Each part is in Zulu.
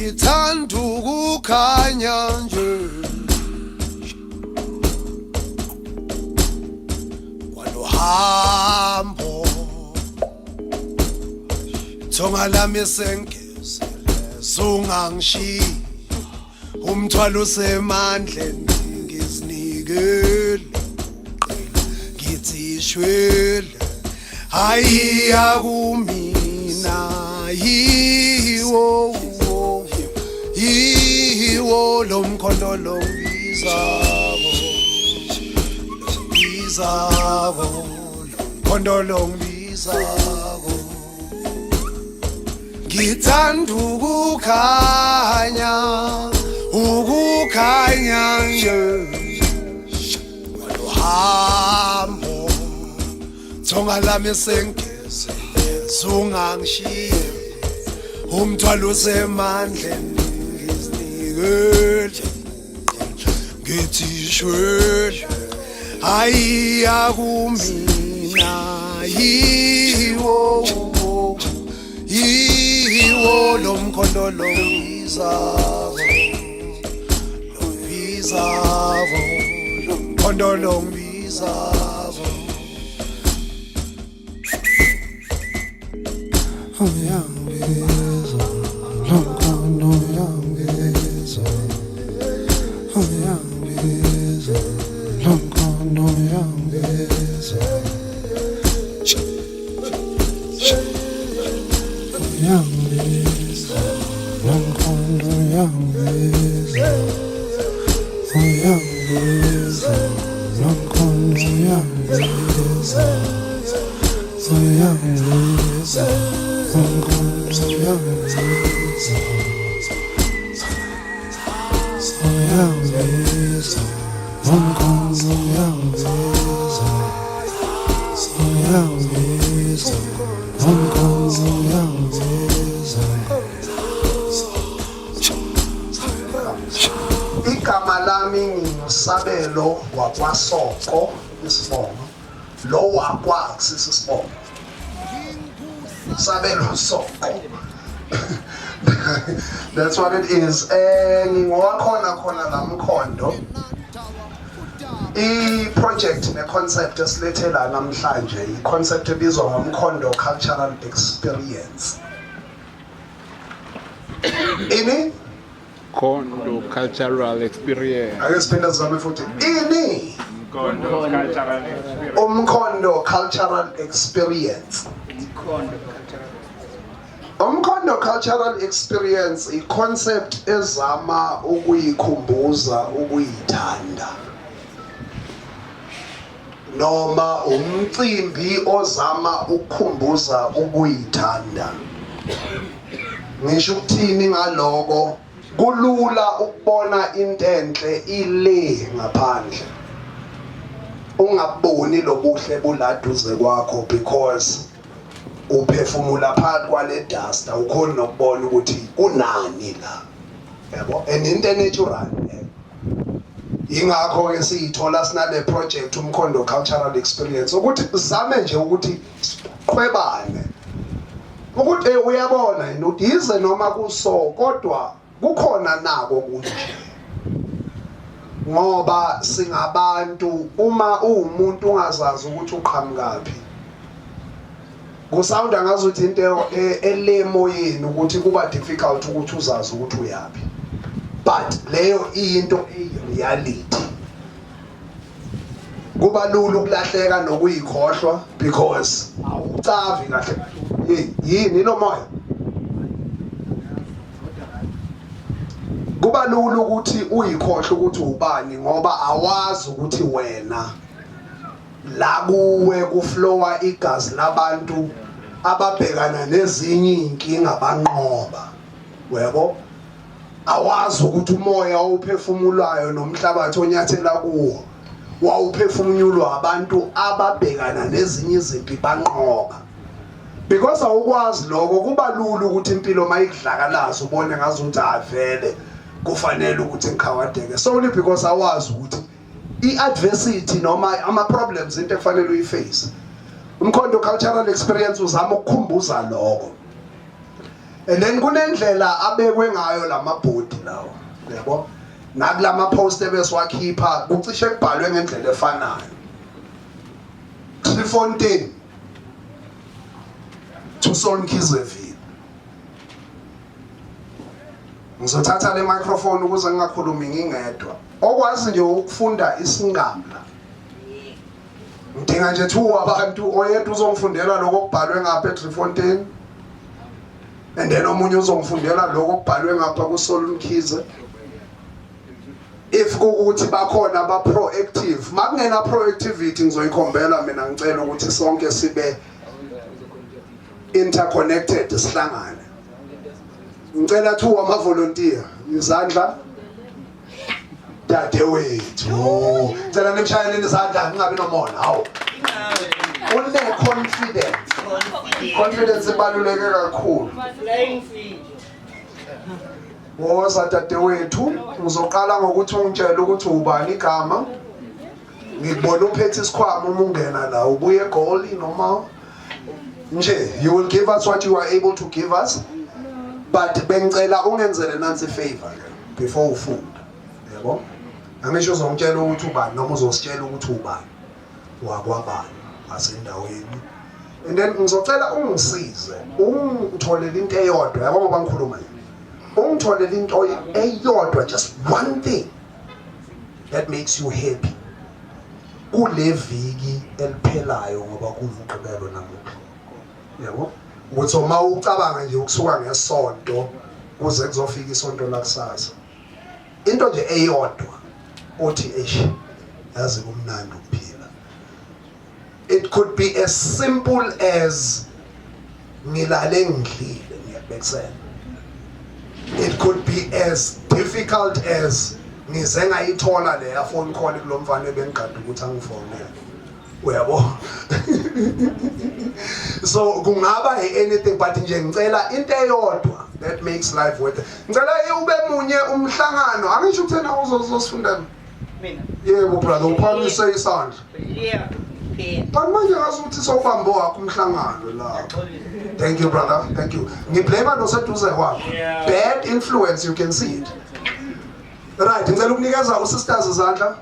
ngithanda ukukhanya nje walohambo thonga lami sengezele sungangishiya umthwalo usemandleni ngizinikele ngithi shwele hayi akumina yiwo lo mkhondo lo ngibizako mkhondo lo ngibizako ngithanda ukukhanya nje walohambo thonga lami sengezele sungangishiya umthwalo usemandleni ngizinikele ngithi shwele hayi akumina yiwo lo mkhondo lo ngibizako lo mkhondo lo ngibizako uyangibizwa lo mkhondo uyangibizwa uyangibizwa lo mkhondo uyangibizwa uyangibizwa lo mkhondo uyangibizwa uyangibizwa lo mkhondo uyangibizwa uyangibizwa lo mkhondo uyangibizwa uyangibizwa lo mkhondo uyangibizwa uyangibizwa lo mkhondo uyangibizwa. Igama lami nginosabelo wakwaSoko isibongo lo wakwakusisi isibongo Sabelo Soko. That's what it is. Ngingowakhona la mkhondo i-project ne-concept esilethela namhlanje i-concept ebizwa ngomkhondo cultural experience. Ini? Mkhondo cultural experience. Ake siphinda sizame futhi. Ini? Mkhondo cultural experience. Umkhondo cultural experience. Umkhondo cultural experience i-concept ezama ukuyikhumbuza ukuyithanda. Noma umcimbi ozama ukukhumbuza ukuyithanda. Ngisho ukuthini ngaloko kulula ukubona into enhle ile ngaphandle. Ungaboni lobuhle buladuze kwakho because uphefumula phakathi kwale dust awukhoni nokubona ukuthi kunani la. Yabo and into natural. Ingakho ke siyithola sinale project umkhondo cultural experience ukuthi sizame nje ukuthi qhwebane ukuthi uyabona yini ukuthi ize noma kuso kodwa kukhona nako kunje ngoba singabantu uma umuntu ungazazi ukuthi uqhamukaphi kusounda ngazuthi into elemoyeni ukuthi kuba difficult ukuthi uzazi ukuthi uyapi. But leyo into reality. Kuba lula ukulahleka nokuyikhohlwa because awucavi kahle yini lo moya. Kuba lula ukuthi uyikhohlwe ukuthi ubani ngoba awazi ukuthi wena la kuwe kuflowa igazi labantu ababhekana nezinye inkinga banqoba. Webo awazi ukuthi umoya awuphefumulayo nomhlabathi onyathela kuwo wawuphefumulwa abantu ababhekana nezinye izimpi banqoba. Because awukwazi lokho kuba lula ukuthi impilo mayikudlakalaza ubone ngazuthi avele kufanele ukuthi ngikhawadeke solely because awazi ukuthi i-adversity noma ama-problems into ekufanele uyiface. Umkhondo cultural experience uzama ukukhumbuza lokho. And then kunendlela abekwe ngayo lamabhodi lawo yabo nakulama post ebesiwakhipha kucishe kubhalwe ngendlela efanayo Driefontein to Sonkizeville ngizothatha le microphone ukuze ngingakhulumi ngingedwa okwazi nje ukufunda isingamla ngidinga nje 2 abantu oyedwa uzongifundela lokho kubhalwe ngapha eDriefontein and then omunye uzongifundela lokho kubhalwe ngapha kuSolomkhize if ukuthi bakhona aba proactive makungena proactivity ngizoyikhombela mina ngicela ukuthi sonke sibe interconnected sihlangane ngicela 2 ama volunteer izandla dadewethu ngicela nimshayeleni izandla ngingabi nomona hawo une confidence ebaluleke kakhulu woza dadewethu uzoqala ngokuthi ungitshele ukuthi ubani igama ngikubona uphethe isikhwama uma ungena la ubuye eGoli noma nje you will give us what you are able to give us but bengicela ungenzele nansi favor before ufunda yabo angisho uzongitshela ukuthi ubani noma uzositshela ukuthi ubani wakwabani asendaweni and then ngizocela ungisize ungitholele into eyodwa yabo ngoba ngikhuluma ungitholele into eyodwa just one thing that makes you happy kule viki eliphelayo ngoba kuvugqibelo namuhla yabo ukuthi uma ucabanga nje ukusuka ngesonto kuze kuzofika isonto lakusasa into nje eyodwa othi yazi kumnandi ukuphila it could be as simple as ngilale ngidlile ngiyabekusela it could be as difficult as ngize ngayithola leya phone call kulomfana ebengigada ukuthi angifonele uyabo so kungaba anything but nje ngicela into eyodwa that makes life worth it ngicela ube munye umhlangano angisho ukuthi na uzosifunda mina yebo brother uphamise isandla yeah but manje ngazuthi sawubambo wakho umhlangano la thank you brother thank you ngiblema noseduze kwakho bad influence you can see it right ngicela ukunikeza usisters izandla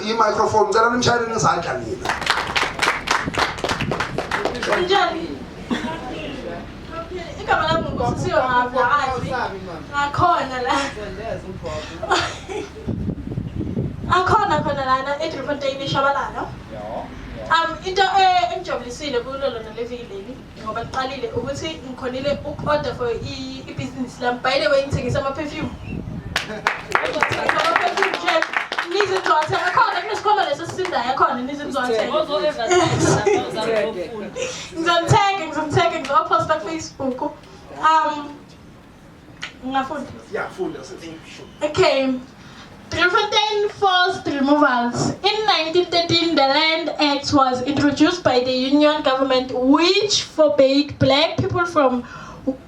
i microphone ngicela nimshayeleni izandla nina njani igama lami ngosiyo ngavakazi akhona la akhona lana eDriefontein eShabalala into engijobulisile kulo lona levileli ngoba liqalile ukuthi ngikhonile ukorder for i-business lami by the way ngithengisa ama-perfume nizizothe akhona kunesikhoma leso sisindayo akhona nizizothe ngizomthenge ngizoposta kuFacebook ngingafunda funda okay Driefontein forced removals. In 1913, the Land Act was introduced by the Union government, which forbade black people from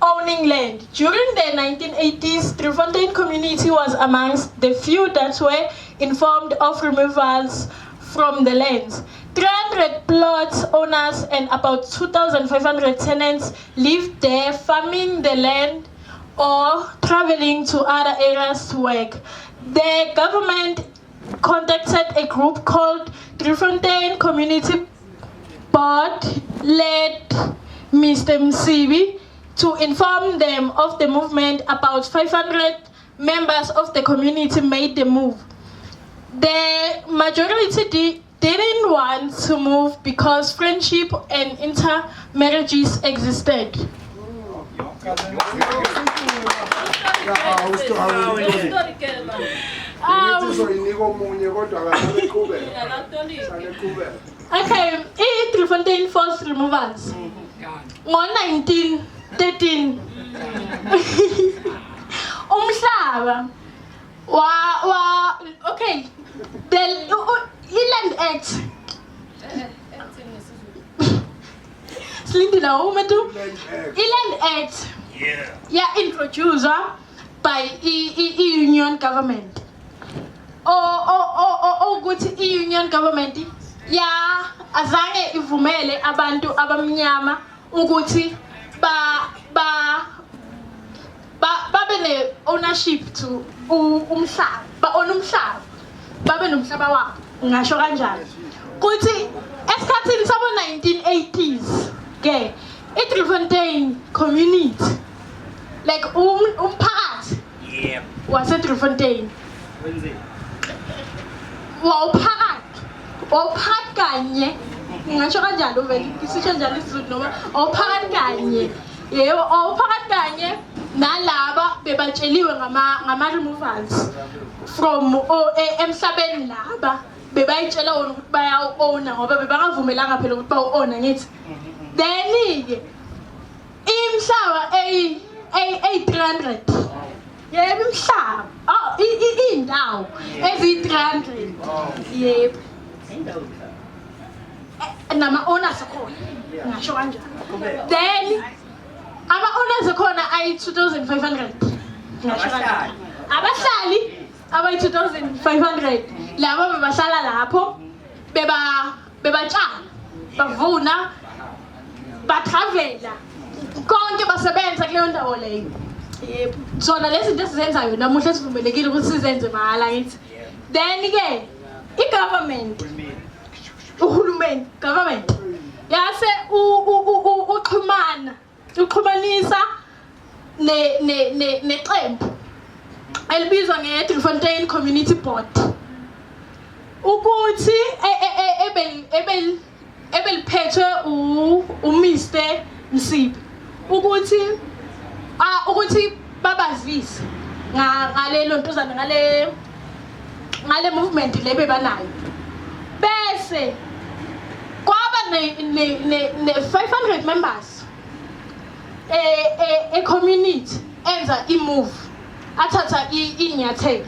owning land. During the 1980s, Driefontein community was amongst the few that were informed of removals from the lands. 300 plot owners and about 2,500 tenants lived there, farming the land or traveling to other areas to work. The government contacted a group called Driefontein Community Board, led Mr. Msibi, to inform them of the movement. About 500 members of the community made the move. The majority didn't want to move because friendship and intermarriages existed. Okay, Driefontein forced removals. On 1913, umhlaba okay, the Land Act. Land Act. Yeah, introduced by Union government. Ukuthi Union government azange ivumele abantu abamnyama ukuthi babe ne ownership to umhlaba, ba own umhlaba, babe nomhlaba wabo, ngisho kanjalo. Kuthi esikhathini sabo 1980s, ke iDriefontein community, like umphakathi wase Driefontein. Wawuphakathi kanye, ngisho kanjalo vele, isisho njalo isiZulu noma wawuphakathi kanye. Yebo, wawuphakathi kanye nalaba bebatsheliwe ngama-removals from emhlabeni laba bebayitshela wona ukuthi bayawu-owna ngoba bebangavumelanga phela ukuthi bawu-owna ngithi. Then-ke imihlaba eyi-300, yebo imihlaba, iy'ndawo eziyi-300, yebo, nama-owners akhona, ngasho kanjalo. Then ama-owners akhona ayi-2,500, ngasho kanjalo. Abahlali abayi-2,500, labo bebahlala lapho, bebatshala, bavuna, batravela, konke basebenza kuleyo ndawo leyo. Yebo, zona lezi zinto esizenzayo namuhla sivumelekile ukuthi sizenze mahala ngithi. Then-ke i-government, uhulumeni, government, yase uxhumanisa neqembu elibizwa nge-Driefontein Community Board ukuthi ebeliphethwe uMr Msibi ukuthi babazise ngalelo ntuzana ngale movement le bebanayo, bese kwaba ne 500 members community enza i-move, athatha inyathelo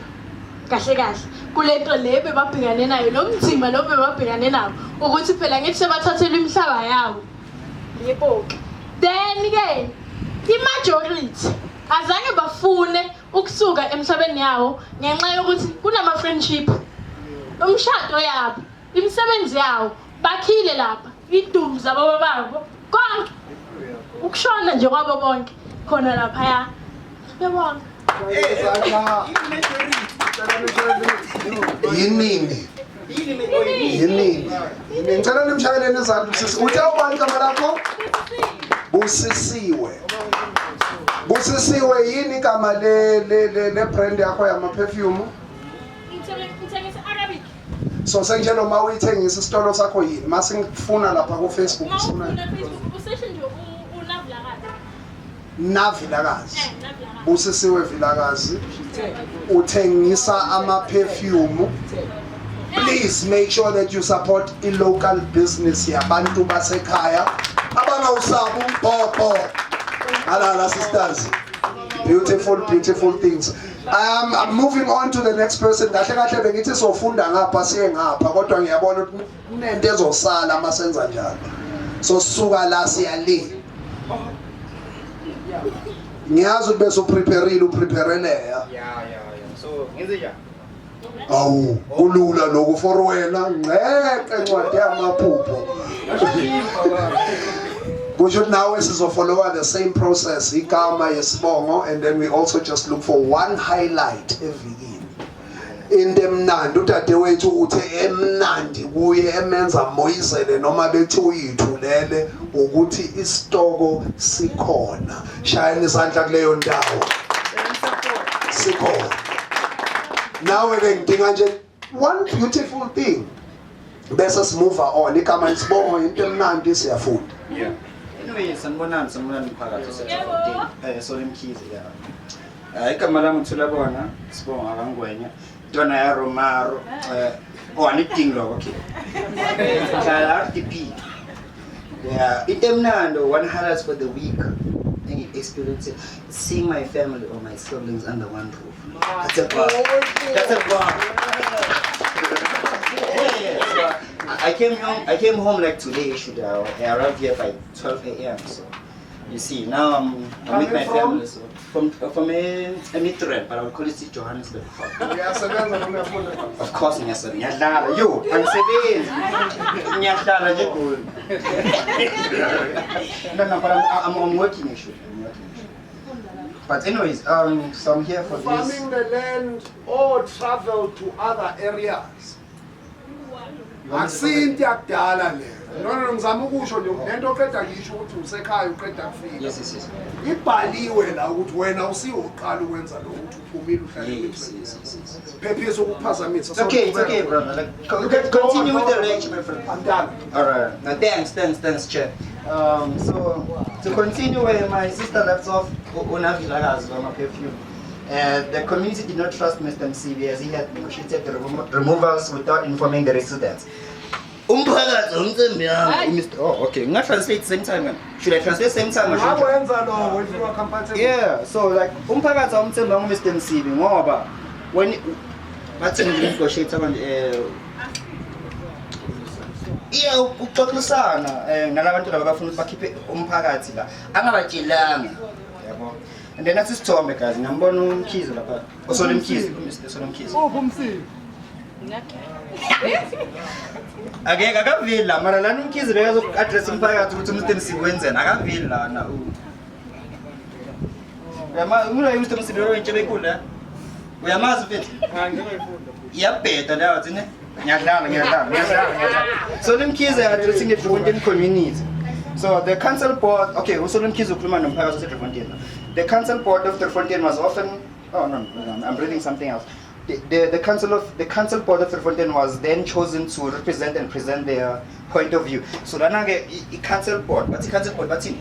kahle kahle kulento le bebabhekane nayo, lo mzimba lo bebabhekane nawo ukuthi phela ngithi sebathathelwa imihlaba yabo. Yebo, then-ke i-majority azange bafune ukusuka emhlabeni yawo ngenxa yokuthi kunama-friendship, umshado yabo, imisebenzi yawo, bakhile lapha, idumbu zabo babo, konke ukushona nje kwabo bonke khona laphaya. Yabona yiningi ngicela nimshakeleni izandla usisi. Uthe ubani igama lakho? Busisiwe yini igama le brand yakho yama perfume? ngithengisa Arabic. So senje noma uyithengisa isitolo sakho yini? Mase ngifuna lapha ku Facebook Mawufuna sifuna. Facebook useshe nje uNavilakazi. Navilakazi. Busisiwe Vilakazi uthengisa ama perfume. Please make sure that you support a local business yabantu basekhaya abangawusabu bhobho. Alala sisters, beautiful things. I'm moving on to the next person. Kahle bengithi sofunda ngapha siye ngapha kodwa ngiyabona ukuthi kunento ezosala masenza njalo. So suka la siya le. Ngiyazi bese upreparele ya. So ngenze njani? Awu kulula lokho for wena ngeke ncwadi yamaphupho. We should now follow the same process, igama yesibongo, and then we also just look for one highlight evikini. Into emnandi udadewethu uthe emnandi kuye emenza moyizele noma bethi uyithulele ukuthi isitoko sikhona. Shayani isandla kuleyo ndawo. Sikhona. Now we ngidinga nje one beautiful thing. Bese simove on. Igama yesibongo into emnandi siyafunda. Yeah. Anyway, sanibonani mphakathi oseTriefontein. So lemkhize ya. Igama lami Thulabona Sibonga kaNgwenya. Ntwana ya Romaro. Anidingi lo, okay. RDP. Yeah, itemnando one highlights for the week. Experience seeing my family or my siblings under one roof. That's a bar. That's a bar. I came home like today. I arrived here by 12 a.m. So you see, now I'm with my family. So from a Midrand, but I would call it Johannesburg. Of course, Nyadala. Yo, I'm saying Nyadala. No, but I'm working actually. But anyways, so I'm here for this. Farming the land or travel to other areas. Akusinto yakudala le. No ngizama ukusho nje lento oqeda ngisho ukuthi usekhaya uqeda kufika. Yes. Ibhaliwe la ukuthi wena usiyoqala ukwenza lokho ukuthi uphumile uhlale Yes. phephisa ukuphazamisa. It's okay, brother. Like, continue with the lecture, my friend. I'm done. All right. Now, thanks, Chair. So to continue where my sister left off, my perfume. The community did not trust Mr. Msibi as he had negotiated the removals without informing the residents. Oh, okay. I'm not translate same time. Should I translate same time? Yeah. So like, Mr. Msibi, ngoba when bathi negotiate abantu uxoxisana nalabantu laba bafuna bakhiphe umphakathi la angabatshelanga yabo. And then that's isithombe guys, ngiyambona uMkhize lapha. Osole Mkhize, Mr. Osole Mkhize. Umsibi. Akeke akavili la mara lana uMkhize bekazo address umphakathi ukuthi Mr. Msibi wenzeni akavili lana. Yama Mr. Msibi wentshebe kula. Uyamazi mfethu? Ngiyayifunda. Iyabheda lawo thina. Ngiyadlala. So Mkhize addressing the Driefontein community. So the council board, okay, also Mkhize ukhuluma nomphakathi wase Driefontein. The council board of Driefontein was often, I'm reading something else. The council board of Driefontein was then chosen to represent and present their point of view. So lana-ke i-council board, but i-council board bathi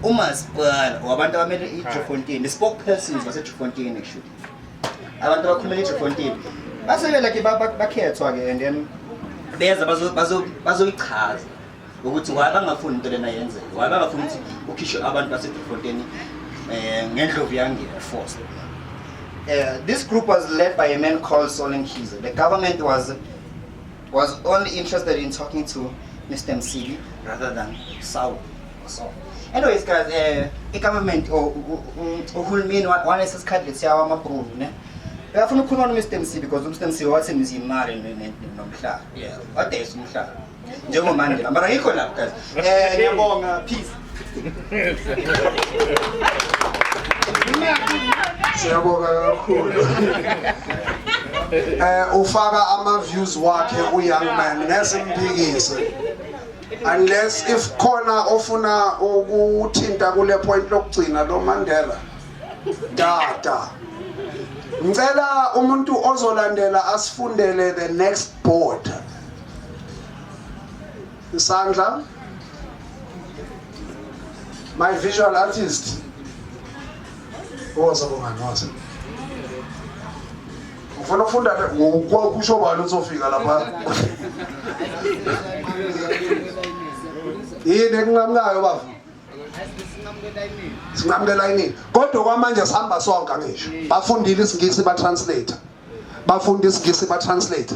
umasipala wabantu abamele i-Driefontein, the spokespersons base-Driefontein actually. Abantu abakhulumela i-Driefontein. Basebela ke bakhethwa-ke and then beza bazoyichaza ukuthi why bangafuni into lena yenzeke. Why bangafuni ukuthi ukhishwe abantu base-Driefontein ngendlovu yange forced. This group was led by a man called Solly Mkhize. The government was only interested in talking to Mr. Msibi rather than Saul. Anyways, guys, the government uhulumeni wanesikhathi lesiyawa amabhulu ne. Uyafuna ukukhuluma noMr. Msibi because uMr. Msibi wathembisa imali nomhlaba. Yeah, wadayisa umhlaba. NjengoMandela. Mara yikho lapho guys. Ngiyabonga, peace. Siyabonga kakhulu. Ufaka ama-views wakhe u-young man ngesimphikise. Unless if khona ofuna ukuthinta kule point lokugcina lo Mandela. Dada. Ngicela umuntu ozolandela asifundele the next board. Isandla. My visual artist. Woza bomani. Ufuna ukufunda kusho bani uzofika lapha. Yini ekunqamlayo baba? Sinqamukela yini? Kodwa kwamanje sihamba sonke ngisho. Bafundile isingisi ba-translate.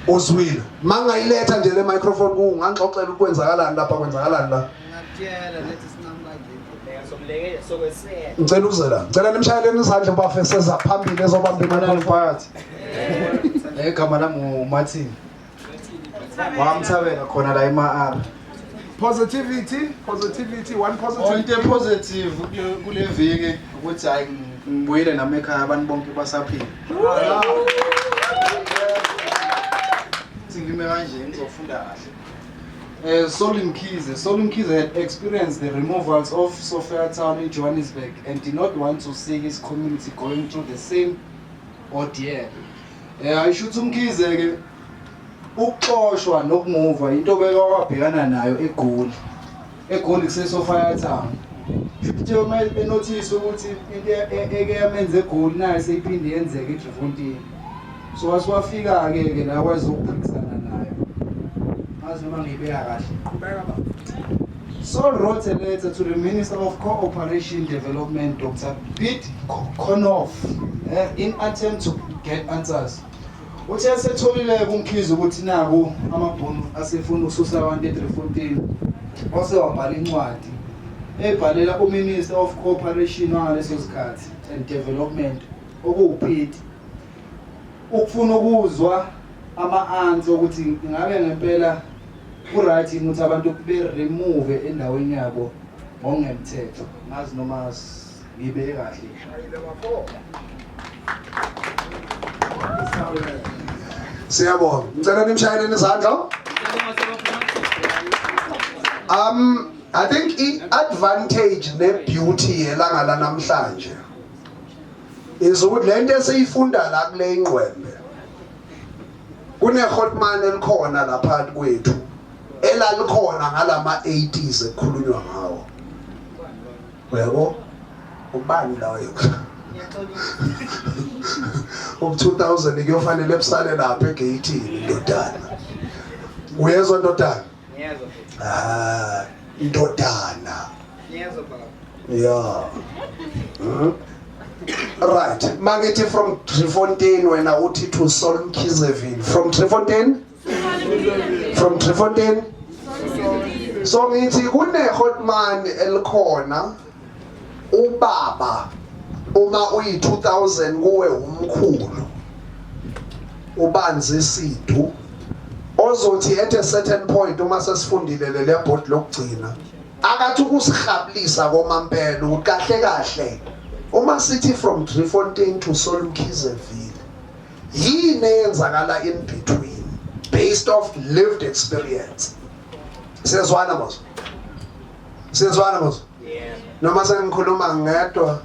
Uzwile. Mangayiletha nje le microphone ungangixoxela ukwenzakalani lapha kwenzakalani la. Ngicela ukuzela. Ngicela nimshayeleni izandla bafe seza phambili ezobamba imali phakathi. Egama lami uMartin. Wamthabela khona la ema-R. Positivity, one positive. Into positive kule viki ukuthi hayi ngibuyele nami ekhaya abantu bonke basaphila. Ngime kanje ngizofunda kahle. Solly Mkhize had experienced the removals of Sophiatown in Johannesburg and did not want to see his community going through the same ordeal. Ayishuthi uMkhize ke ukuxoshwa nokumuva into bekawabhekana nayo eGoli kuseSophiatown. Futhi uma benotice ukuthi into eke yamenze eGoli nayo seyiphinde yenzeke eDriefontein. So wasiwafika ke la kwazi ukuphikisana nayo. Azi noma ngibeka kahle. Sol wrote a letter to the Minister of Cooperation Development, Dr. Pete Konoff, in attempt to get answers. Uthi asetholile uMkhize ukuthi naku amabhunu asefuna ukususa abantu eDriefontein. Wase wabhala incwadi ebhalela uMinister of Cooperation wangaleso sikhathi and Development okuwuPete. Ukufuna ukuzwa ama-answer ukuthi ngabe ngempela ku-right ukuthi abantu be-remove endaweni yabo ngokungemthetho. Ngazi noma ngibeke kahle. Siyabonga. Ngicela nimshayeleni izandla. I think i-advantage ne-beauty yelanga lanamhlanje is ukuthi lento esiyifunda la kule ingqwembe kune-hotman elikhona lapha kwethu elalikhona ngalama 80s ekukhulunywa ngawo. Yebo ubani lawo um 2000 kuyofanele ebusale lapha egeyithini indodana. Uyezwa ndodana? Yebo. Ndodana. Yebo baba. Yeah. Right. Mangithi from Trefontaine wena uthi to Solnkizeville. From Trefontaine? From Trefontaine? So ngithi kune hotman elikhona ubaba uma uyi 2000 kuwe umkhulu ubanzi isidu ozothi at a certain point uma sesifundile le board lokugcina akathi ukusihablisa komampela ukuthi kahle kahle uma sithi from Trefontaine to Solnkizeville yini eyenzakala in between based off lived experience. Siyazwana mos? Siyazwana mos? Yeah. Noma sengikhuluma ngedwa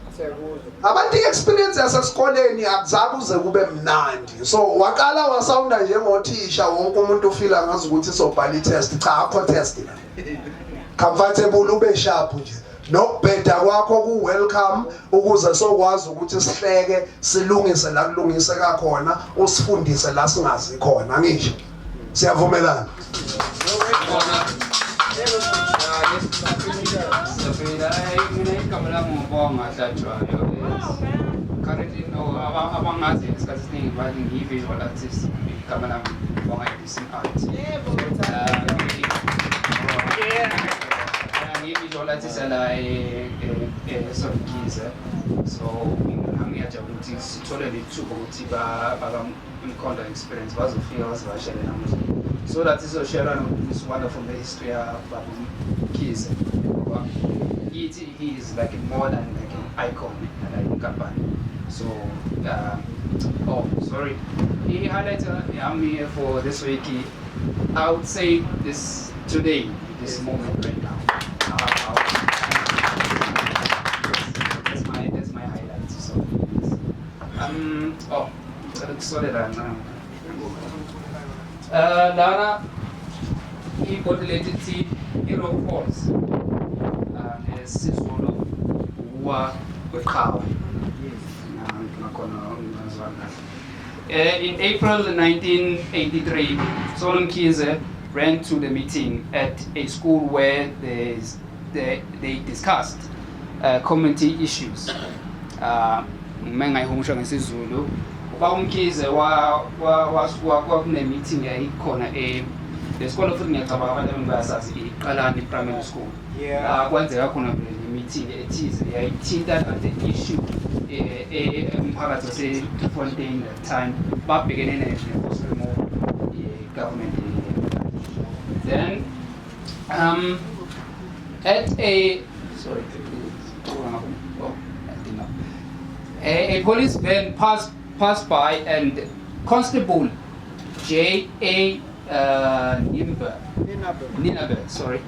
abantu i-experience yasesikoleni akuzabe uze kube mnandi, so waqala wasawunda njengothisha wonke umuntu ufila ngazi ukuthi sobhala i-test. Cha akho test la, comfortable ube sharp nje, nokubheda kwakho ku-welcome ukuze sokwazi ukuthi sihleke silungise la kulungiseka khona, usifundise la singazi khona. Ngisho siyavumelana. Currently, no, among us, because thing was in visual artists, coming up on art. Visual artists and I sort of keys. So, I'm here to totally to go to experience was a few hours. So that is a share is wonderful the history of keys. He is like more than like an icon and like company. So, sorry. He highlighted I'm here for this week. I would say this today, this moment right now. That's my highlight. So, sorry that Lara, he populated hero force. In April 1983, Solnkizeville ran to the meeting at a school where they discussed community issues. Mengayihusha ngesizulu. Umkhize wa meeting yayikhona lesikole futhi ngiyacabanga abantu abasazi iqalani primary school. Kwenzeka khona meeting ethize yayithinta the issue umphakathi waseFontaine at the time babhekene ne-forced removal government. Then at a a police van passed by and Constable J.A. Ninaber, sorry,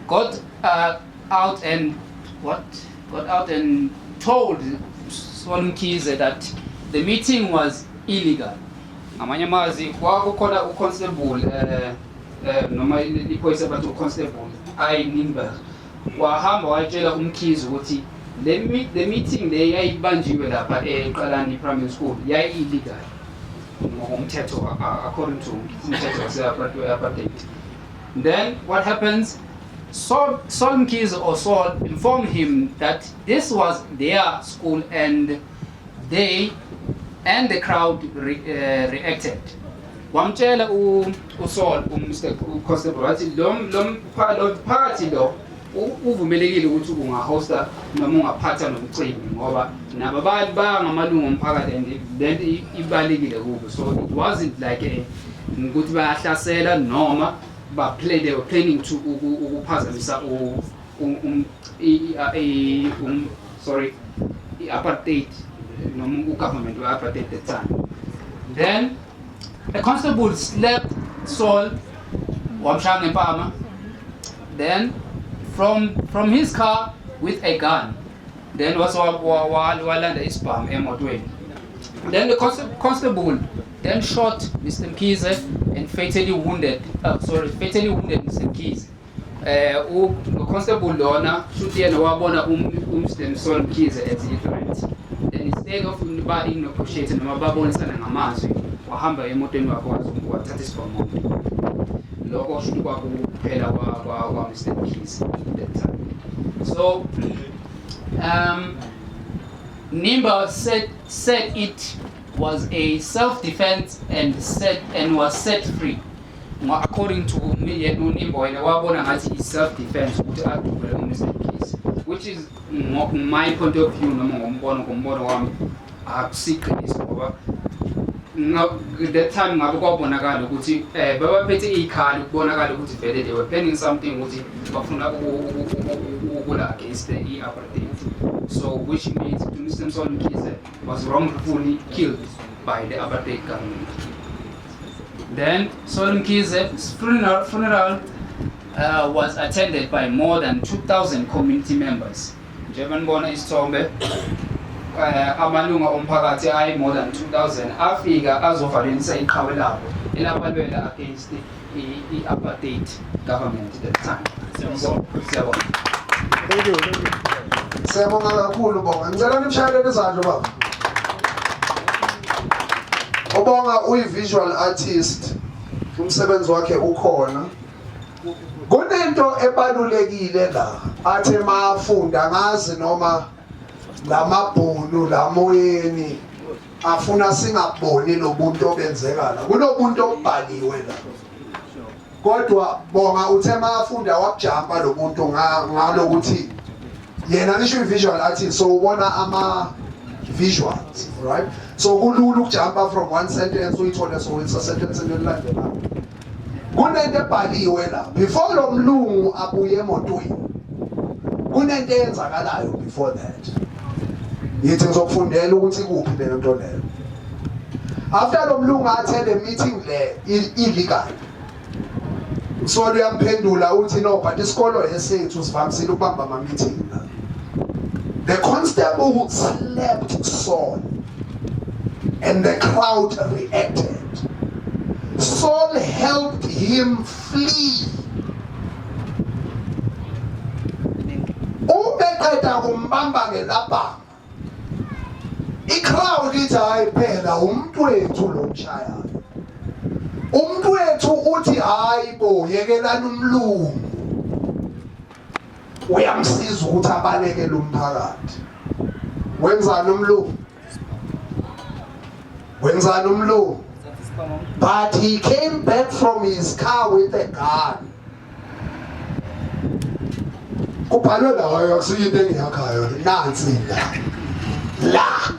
got out and told Solnkizeville that the meeting was illegal. Ngamanye amazwi kwakukhona uconstable noma iphoyisa bathi uconstable Ninaber wahamba watshela uMkhize ukuthi the meeting le yayibanjiwe lapha eqalani primary school yayi illegal ngokomthetho according to umthetho wase-apartheid. Then what happens? Solnkizeville also informed him that this was their school and they and the crowd reacted. Wamtshela uSol uConstable wathi lo phakathi lo uvumelekile ukuthi ungahosta noma ungaphatha nomcimbi ngoba nabo bangamalungu omphakathi and then ibalekile kubo. So it wasn't like ukuthi bayahlasela noma they were planning to ukuphazamisa apartheid, government were apartheid at the time. Then the constable slapped Saul Wamshang Empama. Then from his car with a gun. Then was Walanda Ispam M. Then the constable then shot Mr. Mkhize and fatally wounded Mr. Mkhize. The constable Lona shoot the Wabona Mr. Saul Mkhize as a threat. Then instead of negotiating Mababon and Amazi, Wahamba Emoten was satisfied. Logo should go Pela Mr. Mkhize at that time. So Nimba said it was a self-defense and was set free. According to me, Nimba is self-defense, which is my point of view. Secret is over. That time, they were planning something against the apartheid. So, which means Mr. Saul Mkhize was wrongfully killed by the apartheid government. Then, Saul Mkhize's funeral was attended by more than 2,000 community members. Jevan Bona is Tombe. Amalunga omphakathi ayi more than 2,000 afika azovalenisa iqhawe labo elabalwela against the apartheid government at that time. Siyabonga. Thank you. Siyabonga kakhulu bonga. Ngicela nimshayelele izandla baba. Ubonga uyi-visual artist. Umsebenzi wakhe ukhona. Kunento ebalulekile la. Athe mafunda ngazi noma lamabhunu lamoyeni afuna singaboni lobuntu obenzeka la kulobuntu obhaliwe la kodwa bonga uthe mafunda wakujampa lobuntu ngalokuthi yena ngisho visual artist so ubona ama visuals, right? So kulula ukujampa from one sentence uyithole so it's a sentence elilandelayo kunento ebhaliwe la before lo mlungu abuye emotweni kunento eyenzakalayo before that. Yithi ngizokufundela ukuthi kuphi le nto leyo. After lo mlungu attend a meeting le illegal. So uyamphendula uthi no but isikolo esethu sivamisile ukubamba ama meeting la. The constable slapped Saul and the crowd reacted. Saul helped him flee. Ubeqeda kumbamba ngelapha. I-crowd ithi hayi phela umuntu wethu lo mshayayo. Umuntu wethu uthi hayi bo yekelana umlungu. Uyamsiza ukuthi abalekele umphakathi. Wenzani umlungu? Wenzani umlungu? But he came back from his car with a gun. Kubhalwe la akusiyinto engiyakhayo nansi la.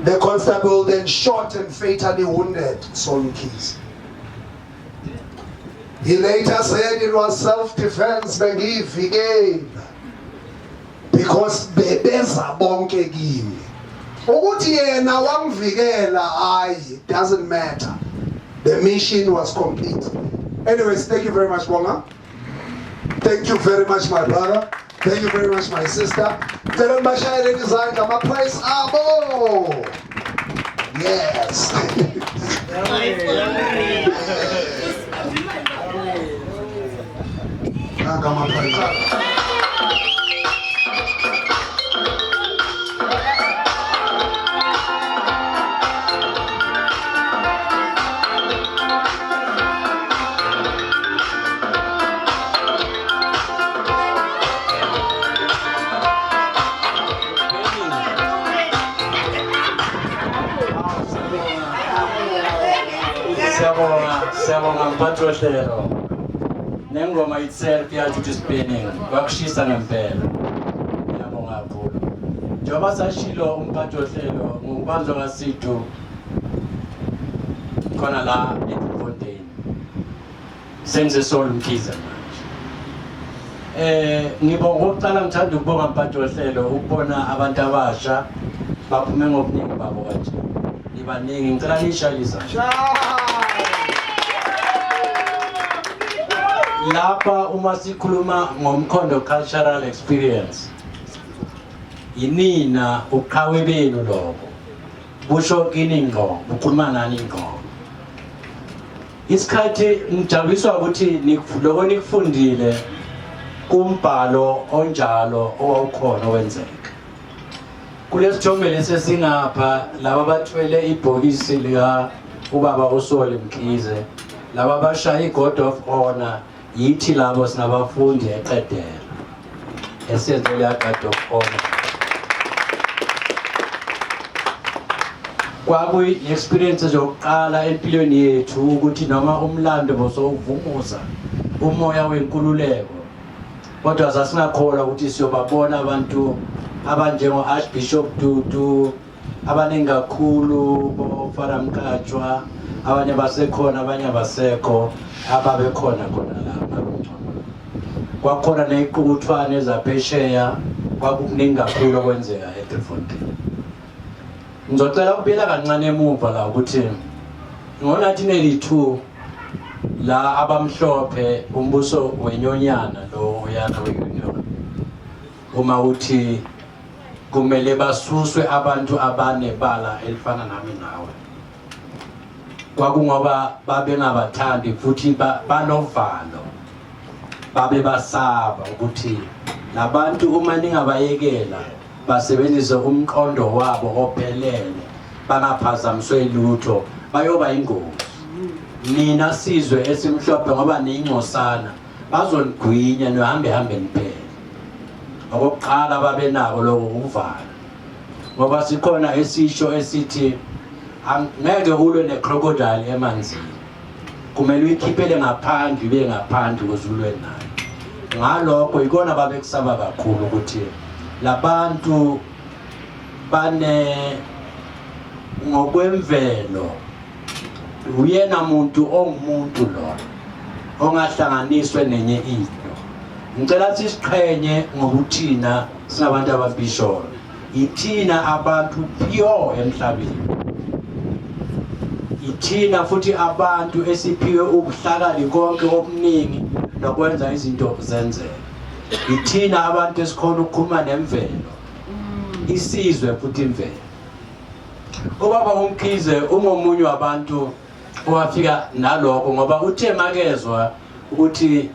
The constable then shot and fatally wounded Saul Mkhize. He later said it was self-defense bengivikela because bebeza bonke kimi. Ukuthi yena wangivikela hayi, it doesn't matter. The mission was complete. Anyways, thank you very much, Bonga. Thank you very much, my brother. Thank you very much, my sister. Tell them shine design my praise abo. Yes. Siyabonga mphathi wehlelo. Nengoma itself yathi to spinning kwakushisa ngempela. Ngiyabonga kakhulu. Njengoba sashilo umphathi wehlelo ngokubanjwa kaSithu khona la eFontaine. Senze Saul Mkhize manje. ngibonga ukuqala ngithanda ukubonga mphathi wehlelo ukubona abantu abasha baphume ngobuningi babo kanje. Nibaningi ngicela nishayisa. Lapha uma sikhuluma ngomkhondo cultural experience inina uqhawe benu lokho busho kini ngqo ukhuluma nani ngqo. Isikhathi ngijabuliswa ukuthi lokho nikufundile kumbhalo onjalo owawukhona wenzeka kulesithombe lesesingapha laba bathwele ibhokisi lika ubaba uSoli Mkhize laba bashaya iGod of Honor yithi labo sinabafundi eqedela esenzele iGod of Honor. Kwakuyi experience zokuqala empilweni yethu ukuthi noma umlando bosovumuza umoya wenkululeko kodwa sasingakholwa ukuthi siyobabona abantu abanjengo Archbishop Tutu abaningi kakhulu boFara Mkhatshwa abanye basekhona abanye abasekho ababekhona khona lapha. Kwakhona neziqukuthwane ezaphesheya kwakuningi kakhulu okwenzeka eDriefontein. Ngizocela ukubuyela kancane emuva la ukuthi ngo-1982 la abamhlophe umbuso wenyonyana lo uyana weunion uma uthi kumele basuswe abantu abanebala elifana nami nawe kwakungoba babengabathandi futhi banovalo babe basaba ukuthi labantu uma ningabayekela basebenzise umqondo wabo ophelele bangaphazamiswe lutho bayoba ingozi. Nina sizwe esimhlophe ngoba ningcosana bazonigwinya nihambe niphele. Okokuqala babe nako lokho ukuvala ngoba sikhona esisho esithi ngeke ulwe necrocodile emanzini kumele uyikhiphele ngaphandle ibe ngaphandle ukuze ulwe nayo. Ngalokho ikona babekusaba kakhulu ukuthi labantu bane ngokwemvelo uyena muntu ongumuntu lo ongahlanganiswe nenye into. Ngicela sisiqhenye ngokuthina singabantu ababisholo ithina abantu pure emhlabeni. Ithina futhi abantu esiphiwe ubuhlakani konke okuningi nokwenza izinto zenzeke. Ithina abantu esikhona ukukhuluma nemvelo isizwe futhi imvelo. Ubaba uMkhize umunye wabantu owafika nalokho ngoba uthe makezwa ukuthi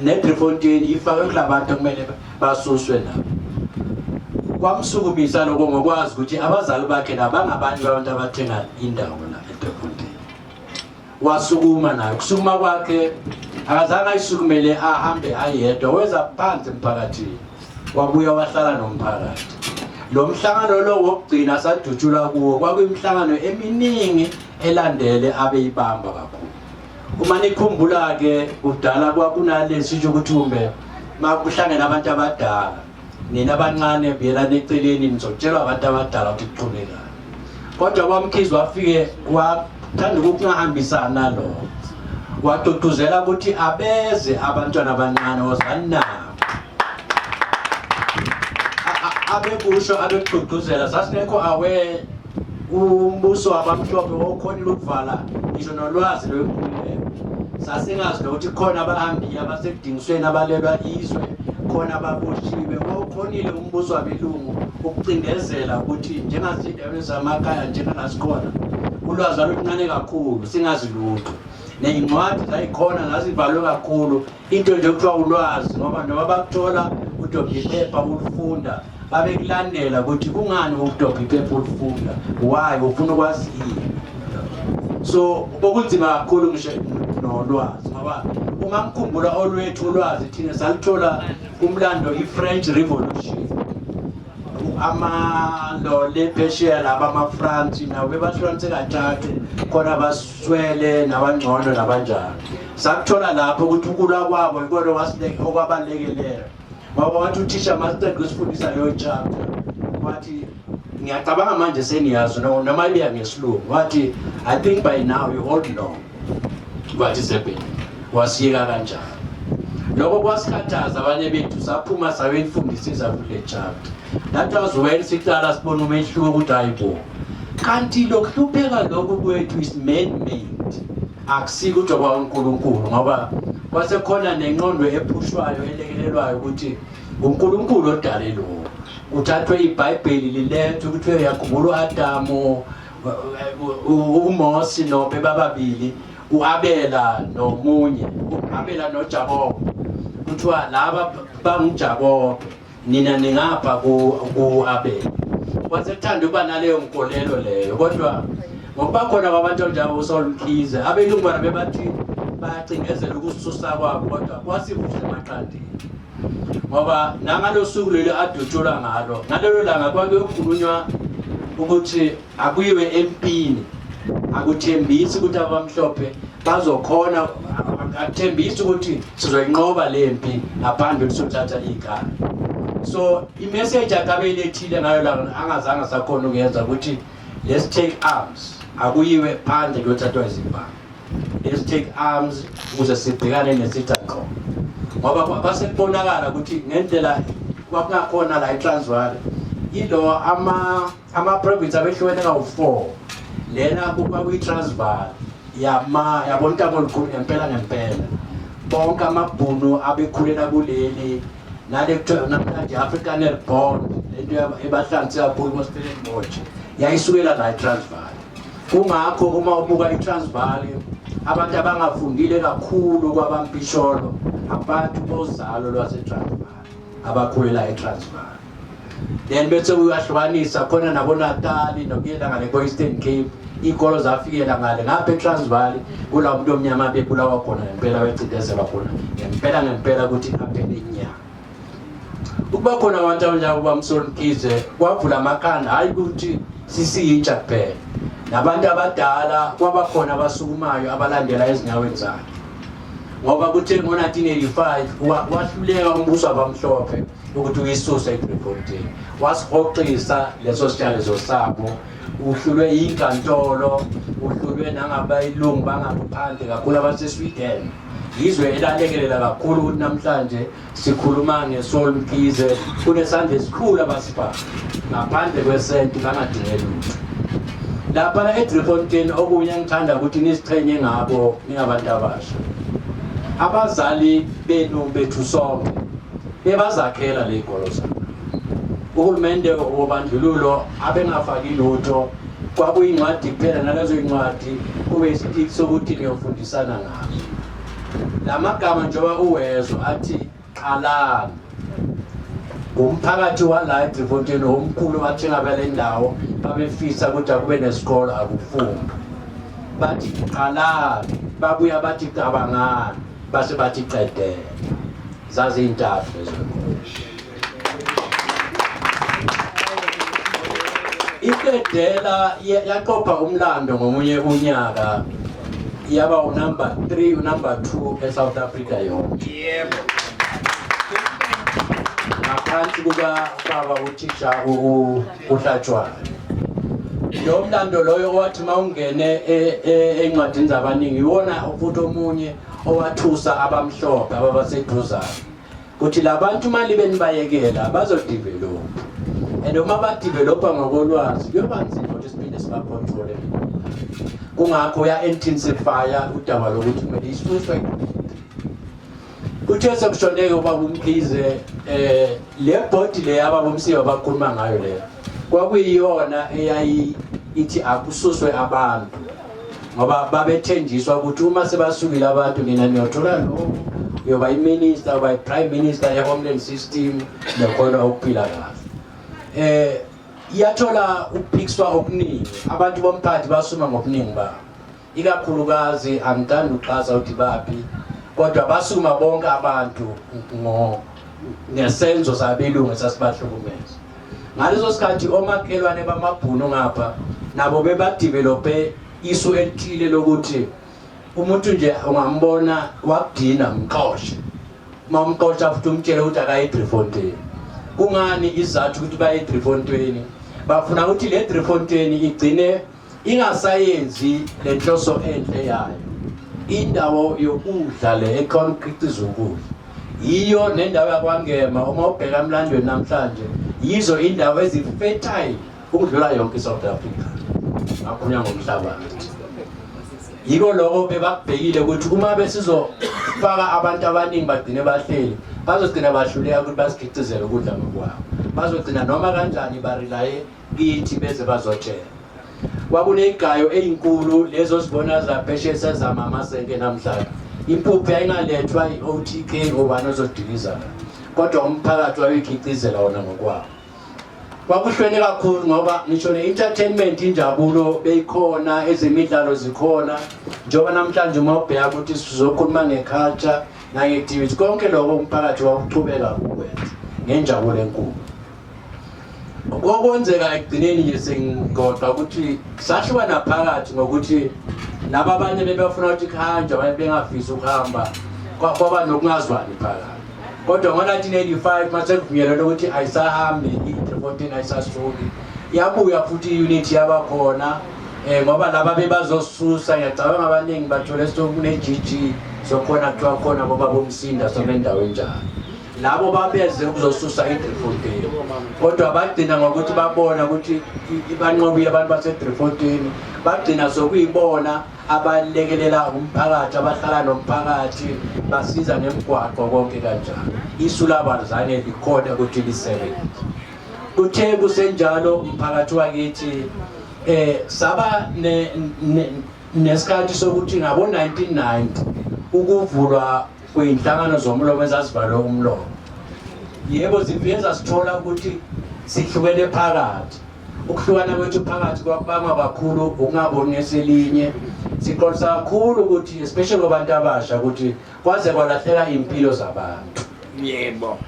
neDriefontein ifakwe kulabantu kumele basuswe nabo. Kwamsukumisa lokho ngokwazi ukuthi abazali bakhe nabangabanye abantu abathenga indawo la eDriefontein. Wasukuma naye kusukuma kwakhe akazange ayisukumele ahambe ayedwa weza phansi emphakathini wabuya wahlala nomphakathi. Lo mhlangano lo wokugcina sadutshula kuwo kwakuyimhlangano eminingi elandele abeyibamba kakhulu. Uma nikhumbula ke kudala kwakunalesi ukuthi umbe makuhlangene abantu abadala nina abancane biyela neceleni nizotshelwa abantu abadala ukuthi kuqhubeka. Kodwa kwaMkhize wafike wathanda ukungahambisana lo watutuzela ukuthi abeze abantwana abancane wozani nabo abekusho abegqugquzela sasingekho aware umbuso wabamhlophe okhonile ukuvala ngisho nolwazi lwenkululeko. Sasingazi ukuthi khona abahambi abasedingisweni abalelwa izwe khona ababoshiwe okhonile umbuso wabelungu ukucindezela ukuthi njengazindaweni zamakhaya njenganasikhona ulwazi oluncane kakhulu singazi lutho. Neyincwadi zayikhona zazivalwe kakhulu into nje kuthiwa ulwazi ngoba noma bakuthola udobha iphepha ulifunda babekulandela ukuthi kungani ukudobha iphepha ulifunda why ufuna ukwazi yini. So bokunzima kakhulu ngisho nolwazi ngoba uma mkhumbula olwethu ulwazi thina salithola umlando iFrench Revolution amalo lephesheya laba amaFrance nawo bebahlonze kathathu khona baswele nabangcono nabanjalo. Sakuthola lapho ukuthi ukulwa kwabo ikona wasileke okwabalekeleyo ngoba wathi uthisha master kusifundisa leyo chapter wathi ngiyacabanga manje seniyazi noma ibiya ngesilungu wathi I think by now you all know what is happening. Wasiyeka kanjalo lokho kwasikhathaza abanye bethu saphuma sabeyifundisisa kule chapter. That was when siqala sibona umehluko ukuthi hayibo kanti lokuhlupheka lokhu kwethu is man-made, akusiko ujoba uNkulunkulu, ngoba kwasekhona nengqondo ephushwayo elekelelwayo ukuthi uNkulunkulu odale lo. Uthathwe iBhayibheli lilethe ukuthi uyakhumbula uAdamu, uMose noBe bababili, uAbela nomunye, uAbela noJakobe. Kuthiwa laba banguJakobe, nina ningapha kuAbela. Kwasekuthanda ukuba naleyo nkolelo leyo, kodwa ngoba khona kwabantu njalo uSaul Mkhize abelungu bana bebathi bacingezela ukusisusa kwabo, kodwa kwasivuse emaqandeni. Ngoba nangalo suku lelo adotshola ngalo, ngalelo langa kwakuyokhulunywa ukuthi akuyiwe empini, akuthembisi ukuthi abamhlophe bazokhona, akuthembisi ukuthi sizoyinqoba lempi ngaphandle kusothatha ikhaya. So imessage akabelethile ngayo la angazange sakhona ukuyenza ukuthi let's take arms, akuyiwe phandle kuyothathwa izimbali. Let's take arms ukuze sibhekane nesithanqo. Ngoba kwasekubonakala ukuthi ngendlela kwakungakhona la eTransvaal ilo ama province abehlukene ka4 lena kuyiTransvaal yabonta ngolikhulu ngempela bonke amabhunu abekhulela kuleli namhlanje African Airborne lento ebahlanzi kakhulu koStellenbosch yayisukela la eTransvaal. Kungakho uma ubuka iTransvaal abantu abangafundile kakhulu kwabampisholo abantu bozalo lwaseTransvaal abakhulela eTransvaal. Then bese uyahlukanisa khona naboNatali nokuyela ngale ko-Eastern Cape ikolo zafikela ngale ngapha eTransvaal kula umuntu omnyama bebulawa khona ngempela wecindezelwa khona ngempela ukuthi aphele inyama. Ukuba khona abantu abanjalo bamSaul Mkhize kwavula amakhanda, hayi ukuthi sisiyintsha kuphela, nabantu abadala kwabakhona abasukumayo abalandela ezinyaweni zakhe. Ngoba kuthe ngo-1985 wahluleka umbuso wabamhlophe ukuthi uyisuse eDriefontein, wasihoxisa leso sitshalezo sabo, uhlulwe inkantolo, uhlulwe nangabayilungu bangaphandle kakhulu abaseSweden. Yizwe elalekelela kakhulu ukuthi namhlanje sikhuluma ngeSaul Mkhize kunesandla esikhulu abasipha ngaphandle kwesenti bangadingeli lutho. Lapha eDriefontein okunye ngithanda ukuthi nisichenye ngabo ningabantu abasha. Abazali benu bethu sonke bebazakhela le ikolo zabo. Uhulumende wobandlululo abengafaki lutho, kwakuyincwadi kuphela, nalezo incwadi kube isitick sokuthi niyofundisana ngazo. Lamagama njengoba uwezo athi qalani, umphakathi wala eDriefontein omkhulu wathi ngabele indawo babefisa ukuthi akube nesikole akufunda. Bathi qalani, babuya bathi cabangani, base bathi qedele. Zazi intathu lezo. Iqedela yaqopha umlando ngomunye unyaka yaba unumber 3 unumber 2 eSouth Africa yonke. Yebo. Ngaphansi kuka baba uthisha uHlatshwayo. Lo mlando loyo wathi mawungene encwadini zabaningi iwona futhi omunye owathusa abamhlophe ababaseduzana ukuthi labantu mali benibayekela bazodevelop, and uma badevelopa ngokolwazi kuyoba nzima ukuthi siphinde sibacontrole. Kungakho ya-intensifya udaba lokuthi kumele isuswe. Kuthe sekushoneke ubaba uMkhize le body le ababomsiwa bakhuluma ngayo le kwakuyiyona ithi akususwe abantu, ngoba babethenjiswa ukuthi uma sebasukile abantu mina niyothola lo yoba iminister oba prime minister ye-homeland system nekhona ukuphila kahle. Iyathola ukuphikiswa okuningi, abantu bomphakathi basuma ngobuningi babo, ikakhulukazi angithandi uxhasa ukuthi baphi, kodwa basuma bonke abantu ngesenzo sabelungu esasibahlukumeza. Ngaleso sikhathi omakhelwane bamabhunu ngapha nabo bebadevelope isu elithile lokuthi umuntu nje ungambona wakudina mxoshe, uma umxosha futhi umtshele ukuthi akaye eDriefontein. Kungani izathu ukuthi baye eDriefontein? Bafuna ukuthi le Driefontein igcine ingasayenzi lenhloso enhle yayo, indawo yokudla le ekhona ukukhiqiza ukudla, Yiyo nendawo yakwangema uma ubheka emlandweni namhlanje yizo indawo ezifertile ukudlula yonke iSouth Africa. Ngakhulunywa ngomhlabathi. Yiko lokho bebakubhekile ukuthi uma besizofaka abantu abaningi bagcine bahleli bazogcina bahluleka ukuthi basikhiqizele ukudla ngokwabo. Bazogcina noma kanjani barilaye kithi beze bazotshela. Kwakuneyigayo eyinkulu lezo sibona zaphesheya sezama amasenke namhlanje. Impuphu yayingalethwa i-OTK ngobani ozodiliza. Kodwa umphakathi wayeyikhicizela wona ngokwabo. Kwakuhlwene kakhulu ngoba ngisho ne-entertainment injabulo beyikhona, ezemidlalo zikhona. Njengoba namhlanje uma ubheka ukuthi sizokhuluma nge-culture nange-activity konke lokho umphakathi wakuchubeka ukwenza ngenjabulo enkulu. Okwenzeka ekugcineni nje sengigodwa ukuthi sahlukana phakathi ngokuthi laba abanye bebefuna ukuthi khanja abanye bengafisa ukuhamba kwaba nokungazwani phakathi. Kodwa ngo-1985 mase kuvunyelwa ukuthi ayisahambi i-Driefontein ayisasuki. Yabuya futhi i-unity yabakhona ngoba laba bebazosusa ngiyacabanga abaningi bathole sokune-GG sokhona kuthiwa khona boba bomsinda sobendaweni njalo. Labo babeze ukuzosusa i-Driefontein. Kodwa bagcina ngokuthi babona ukuthi banqobile abantu base-Driefontein. Bagcina sokuyibona abalekelela umphakathi, abahlala nomphakathi, basiza nemigwaqo konke kanjalo. Isu labo alizange likhona ukuthi lisebenze. Kuthe kusenjalo umphakathi wakithi saba nesikhathi sokuthi ngabo-1990 ukuvulwa kwey'nhlangano zomlomo ezazivalwe umlomo. Yebo zifike zasithola ukuthi sihlukene phakathi. Ukuhlukana kwethu phakathi kwakubanga kakhulu ukungaboni eselinye. Siqolisa kakhulu ukuthi especially kwabantu abasha ukuthi kwaze kwalahleka impilo zabantu. Yebo.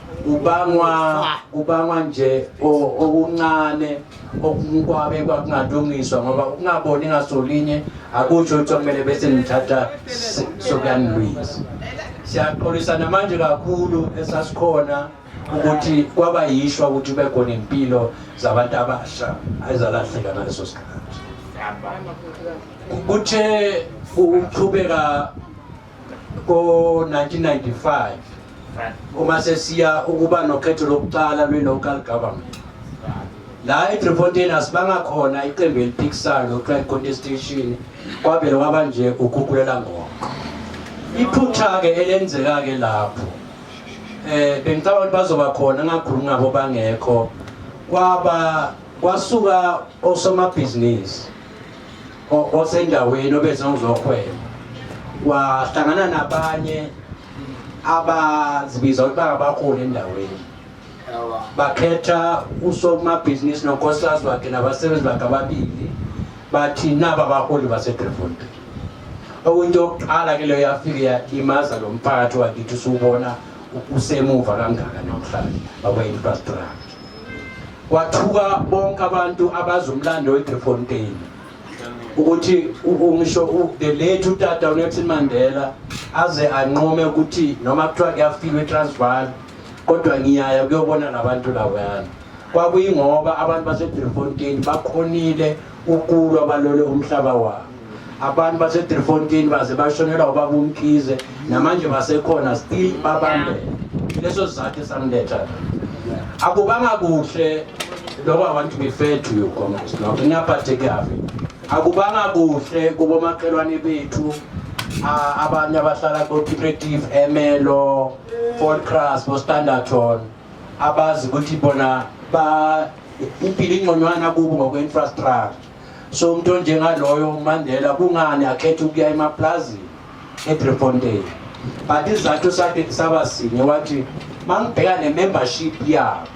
Kubangwa nje okuncane okwabe kwakungalungiswa ngoba ukungaboni ngasolinye akutsho ukuthi kumele bese nithatha sokuyanilwisa. Siyaqolisa namanje kakhulu esasikhona ukuthi kwaba yishwa ukuthi kube khona impilo zabantu abasha ezalahleka ngaleso sikhathi. Kuthe ukuqhubeka ko-1995 uma sesiya ukuba nokhetho lokuqala lwe-local government. La eDriefontein asibanga khona iqembu eliphikisayo lo-Crack Contestation kwavele kwaba nje ukukhukulela ngoma. Iphutha-ke elenzeka-ke lapho bengicabanga ukuthi bazoba khona ngakhulumi ngabo bangekho kwasuka osomabhizinisi osendaweni obeze ngizokhwela wahlangana nabanye abazibiza ukuthi bangabaholi endaweni. Bakhetha usomabhizinisi nonkosikazi wakhe nabasebenzi bakhe ababili bathi naba abaholi baseDriefontein. Okuyinto yokuqala-ke leyo yafike imaza lo mphakathi wakithi usubona usemuva kangaka namhlanje bakwe-infrastructure. Kwathuka bonke abantu abazi umlando weDriefontein ukuthi ngisho the late utata uNelson Mandela aze anqome ukuthi noma kuthiwa kuyafika eTransvaal kodwa ngiyaya kuyobona nabantu labayana. Kwakuyingoba abantu baseDriefontein bakhonile ukulwa balole umhlaba wabo. Abantu baseDriefontein baze bashonela ubaba uMkhize namanje basekhona still babambe. Leso sizathu samletha. Akubanga kuhle lokho I want to be fair to you Congress. Ngiyaphatheke kahle. Akubanga kuhle kubo makhelwane bethu abanye abahlala cooperative Emelo, Fordcrest, Standardton abazi ukuthi bona impilo ingconywana kubo ngokwe-infrastructure. So umuntu njengaloyo uMandela kungani akhetha ukuya emaplazini eDriefontein. But izathu sakhe kusaba sinye wathi mangibheka ne-membership yabo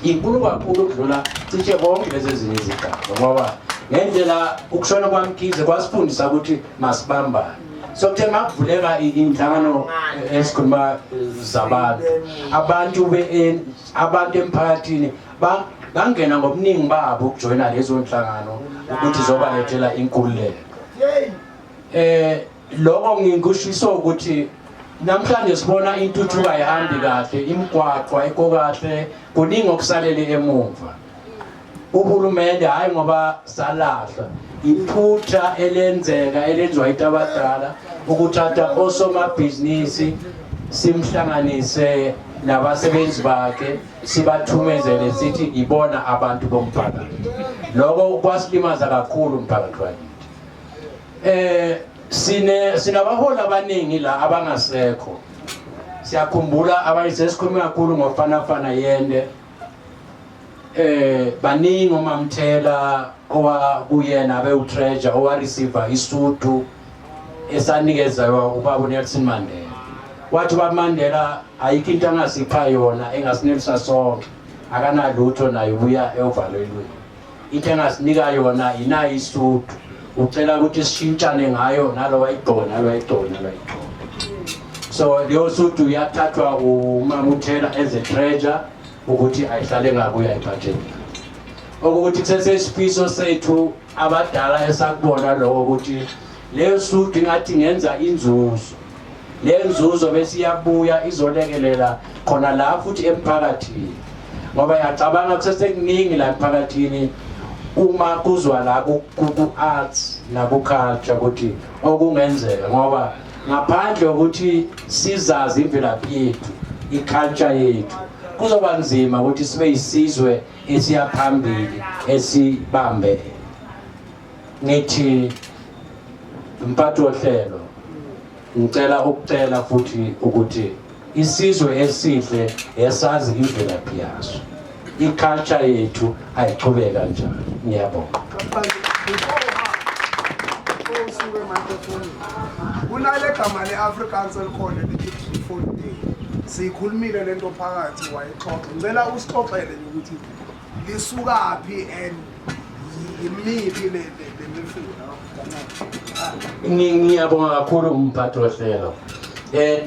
inkulu kakhulu ukudlula cishe bonke lezi ezinye izigaba ngoba ngendlela ukushona kwaMkhize kwasifundisa ukuthi masibambane. So kuthe makuvuleka inhlangano esikhuluma zabantu abantu emphakathini bangena ngobuningi babo ukujoyina lezo nhlangano ukuthi zobalethela inkululeko. Lokho nginkushiso ukuthi namhlanje sibona intuthuko ayihambi kahle, imigwaqo ayikho kahle, kuningi okusalele emuva. Uhulumende hayi ngoba salahla iphutha elenziwa yitabadala ukuthatha osomabhizinisi simhlanganise nabasebenzi bakhe sibathumezele sithi ibona abantu bomphakathi. Lokho kwasilimaza kakhulu umphakathi wakithi. Sinabaholi abaningi la abangasekho. Siyakhumbula abayisesikhuluma kakhulu ngofanafana yende. Baningi uMamthela owakuyena beutreasure owareceive isudu esanikeza ubaba uNelson Mandela. Wathi ubaba Mandela ayikho into angasipha yona engasinelisa sonke, akanalutho naye ubuya evalelweni. Into engasinika yona inayo isudu, ucela ukuthi sishintshane ngayo nalo wayigcona. So leyo sudu yathathwa uMamthela as a treasure ukuthi ayihlale ngakuya ebudget. Ukuthi kusesesifiso sethu abadala esakubona lokho ukuthi leyo sudu ngathi ngenza inzuzo. Le nzuzo bese iyabuya izolekelela khona la futhi emphakathini. Ngoba yacabanga kusesekuningi la emphakathini uma kuzwa la ku arts na ku culture ukuthi okungenzeka ngoba ngaphandle ukuthi sizazi imvelaphi yethu, iculture yethu, kuzoba nzima ukuthi sibe isizwe esiyaphambili esibambe. Ngithi umphathi wohlelo ngicela ukucela futhi ukuthi isizwe esihle esazi imvelaphi yaso, iculture yethu ayiqhubeka kanjani. Ngiyabonga. Kunale gama le-Afrikaans elikhona lithi Driefontein. Siyikhulumile lento phakathi wayixoxa. Ngicela usixoxele ukuthi lisukaphi and yimiphi le mifula. Ngiyabonga kakhulu umphathi wohlelo.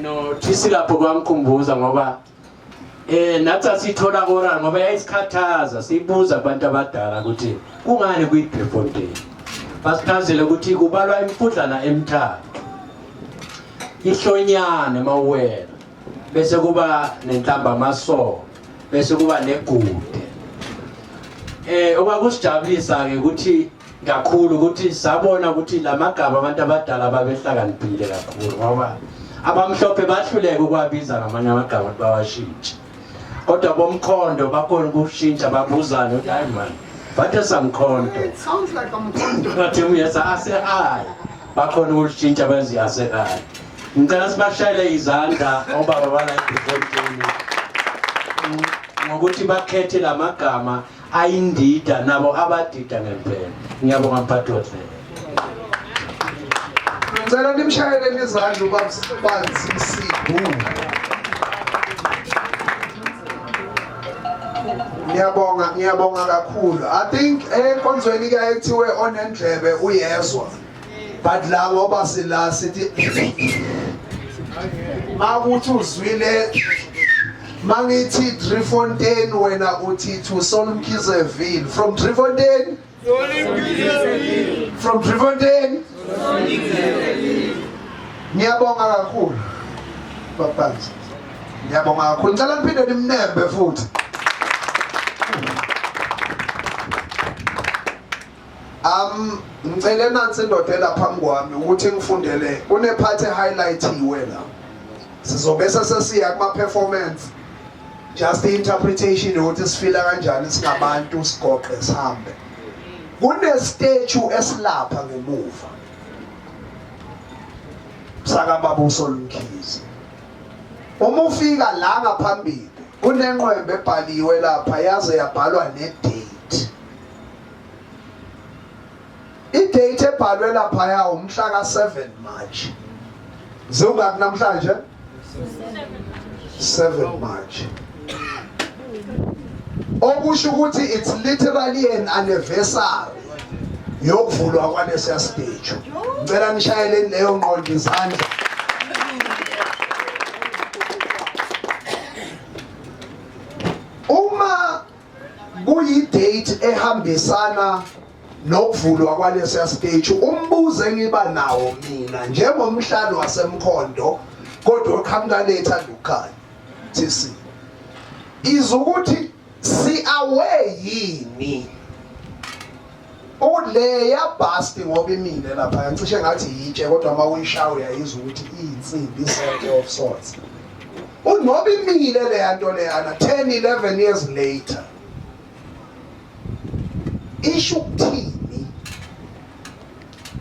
Nothisi lapho kwamkhumbuza ngoba nathi sithola oral ngoba yayisikhathaza sibuza abantu abadala ukuthi kungani kuyiDriefontein. Basichazele ukuthi kubalwa imfudlana emithathu. Ihlonyane mawuwela, bese kuba nenhlamba amaso, bese kuba negude. Okwakusijabulisa ke ukuthi kakhulu ukuthi sabona ukuthi lamagama abantu abadala babehlakaniphile kakhulu ngoba abamhlophe bahluleka ukwabiza ngamanye amagama bawashintshe. Kodwa bomkhondo bakhona ukushintsha babuzana ukuthi hayi man, bathe samkhondo. It sounds like I'm Mkhondo. Bathi uyesa asehayi. Bakhona ukushintsha benzi asehayi. Ngicela sibashayele izandla obaba bala eDriefontein ngokuthi bakhethe lamagama ayindida nabo abadida ngempela. Ngiyabonga mphathi wohlelo. Ngicela nimshayele izandla ubabanzi isibu. Ngiyabonga kakhulu. I think enkonzweni ke ethiwe onendlebe uyezwa. But la ngoba sila sithi makuthi uzwile mangithi Driefontein wena uthi to Solomkhizeville from Driefontein. From Driefontein. Ngiyabonga kakhulu babanzi. Ngiyabonga kakhulu. Ngicela niphinde nimnembe futhi. Ngicela nansi indoda lapha phambi kwami ukuthi ngifundele kunephathi highlightiwe la. Sizobese sesiya kuma performance. Just the interpretation ukuthi sifila kanjani singabantu sigoqe sihambe. Kune statue esilapha ngemuva. Saka baba uSolomkhize. Uma ufika la ngaphambili kunenqwembe ebhaliwe lapha yaze yabhalwa ne-date. I-date ebhalwe lapha yawo umhla ka-7 March. Zungaki namhlanje? 7 March. Okusho ukuthi it's literally an anniversary yokuvulwa kwalesiya stage. Ngicela nishayele leyo ngqondo izandla. Uma kuyi-date ehambisana nokuvulwa kwalesiya stage, umbuzo engiba nawo mina njengomhlali waseMkhondo kodwa oqhamuka letha lukhaya TC izukuthi si away yini uleya basti ngoba imile lapha ngicishe ngathi yitshe kodwa mawuyishawa uyayizwa ukuthi iyinsimbi set of sorts Ngoba imile le nto leyana 10-11 years later. Isho ukuthini?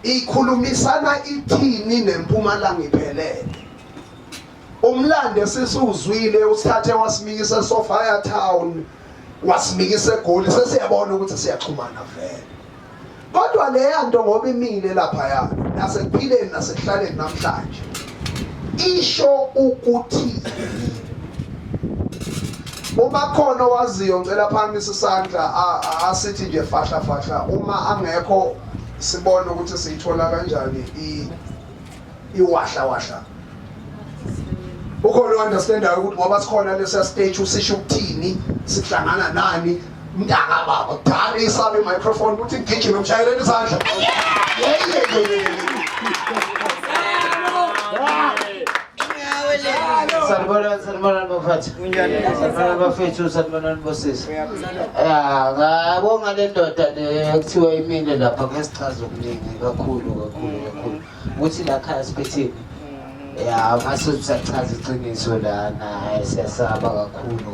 Ikhulumisana ithini neMpumalanga iphelele? Umlando esizuzwile usithathe wasimikisa eSophia Town, wasimikisa eGoli, sesiyabona ukuthi siyaxhumana vele. Kodwa le nto ngoba imile lapha yana nasekuphileni nasekuhlaleni namhlanje. Isho ukuthi uma khona waziyo ngicela phamisa isandla asithi nje fahla fahla uma angekho sibone ukuthi siyithola kanjani iwahla wahla. Ukhona understandayo ukuthi ngoba sikhona lesa stage usisho ukuthini, sihlangana nani, mntaka baba kudala isabe microphone ukuthi ngigijime umshayeleni isandla. Sanibona bafethu. Sanibona bafethu, sanibona bosisi. Ngabonga le ndoda le ekuthiwa imile lapha ngesichazo okuningi kakhulu. Ukuthi la khaya siphetheni. Ngase siyachaza iqiniso lana siyasaba kakhulu.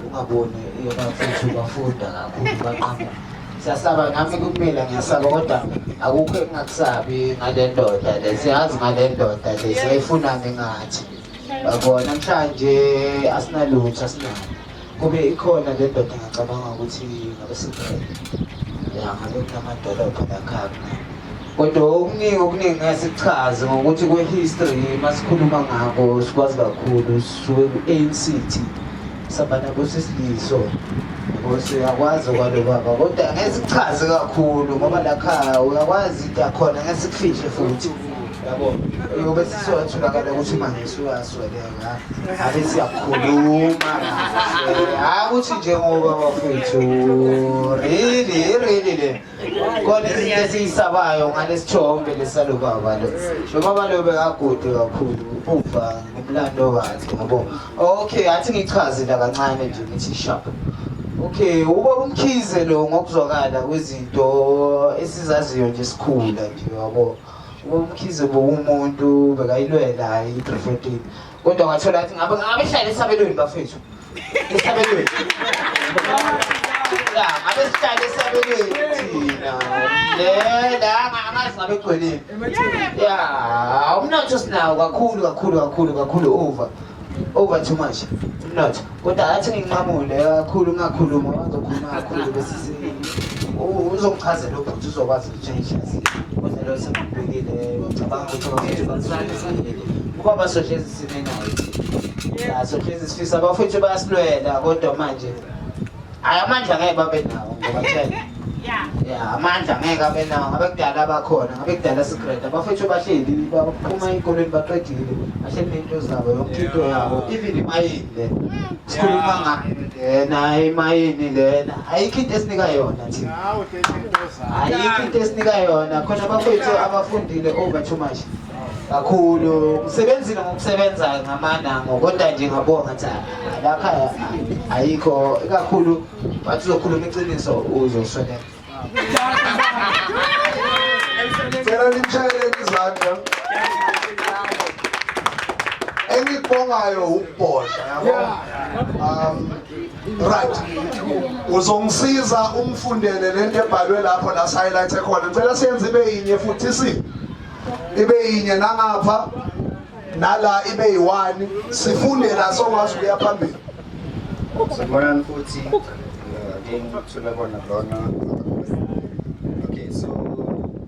Ungaboni bafethu bafunda kakhulu baqhamuka. Siyasaba nami kumila ngiyasaba kodwa akukho engakusabi ngale ndoda le. Siyazi ngale ndoda le siyayifunana ngathi. Yabona namhlanje asinalutho asinalo. Kube ikhona le ndoda ngicabanga ukuthi ngabe siphele. Ngabe kunamadolobha lakhaya. Kodwa okuningi ngasichaza ngokuthi kwe-history masikhuluma ngako sikwazi kakhulu sisuke ku-ANC sabana bosisiliso. Uyakwazi kwalo baba kodwa ngesichaze kakhulu ngoba lakhaya uyakwazi into yakhona ngesikufihle futhi. Yabo yobe sisotholakala ukuthi manje suyasweleka ave siyakhuluma ukuthi njengoba bafethu really le kodwa izinto esiyisabayo ngalesithombe lesalo baba lo baba lo bekagude kakhulu ufa ngomlando wakhe yabo. Okay athi ngichaze la kancane nje ngithi sharp. Okay ubaba uMkhize lo ngokuzwakala kwezinto esizaziyo nje sikhula nje yabo. UMkhize umuntu bekayilwela i-Prefontaine kodwa ngathola ukuthi ngabe hlala esabelweni bafethu. Esabelweni. Ngabe sihlala esabelweni thina. La angazi ngabe egcweleni. Umnotho sinawo kakhulu over too much. Umnotho. Kodwa athi nginqamule kakhulu ngakhuluma wazokhuluma kakhulu bese uzongichazela ukuthi uzokwazi ukutshentsha kodwa lo sengibhekile ngicabanga ukuthi bafethu ubaba sohlezi simenayo sohlezi sifisa abafethu bayasilwela kodwa manje amandla ngeke babe nawo ngoba phela amandla ngeke abe nawo ngabe kudala abakhona ngabe kudala secret abafethu bahleli baphuma ezikoleni baqedile bahleli nento zabo yonke into yabo even imayini le sikhuluma naye imayini lena ayikho into esinika yona thina ayikho into esinika yona khona abafethu abafundile over too much kakhulu umsebenzile ngokusebenza ngamana ngokodwa nje ngabonga ukuthi lakhaya ayikho kakhulu bathi uzokhuluma iqiniso uzosweleka. Ngicela nimshayeleni izandla. Engikubongayo ukubhodla yabo. Right. Uzongisiza umfundele lento ebhalwe lapho la highlight ekhona. Ngicela siyenze ibe yinye futhi ibe yinye nangapha nala ibe yi1 sifunde la sokwazi ukuya phambili. Sanibonani futhi again tulabona lona. Okay, so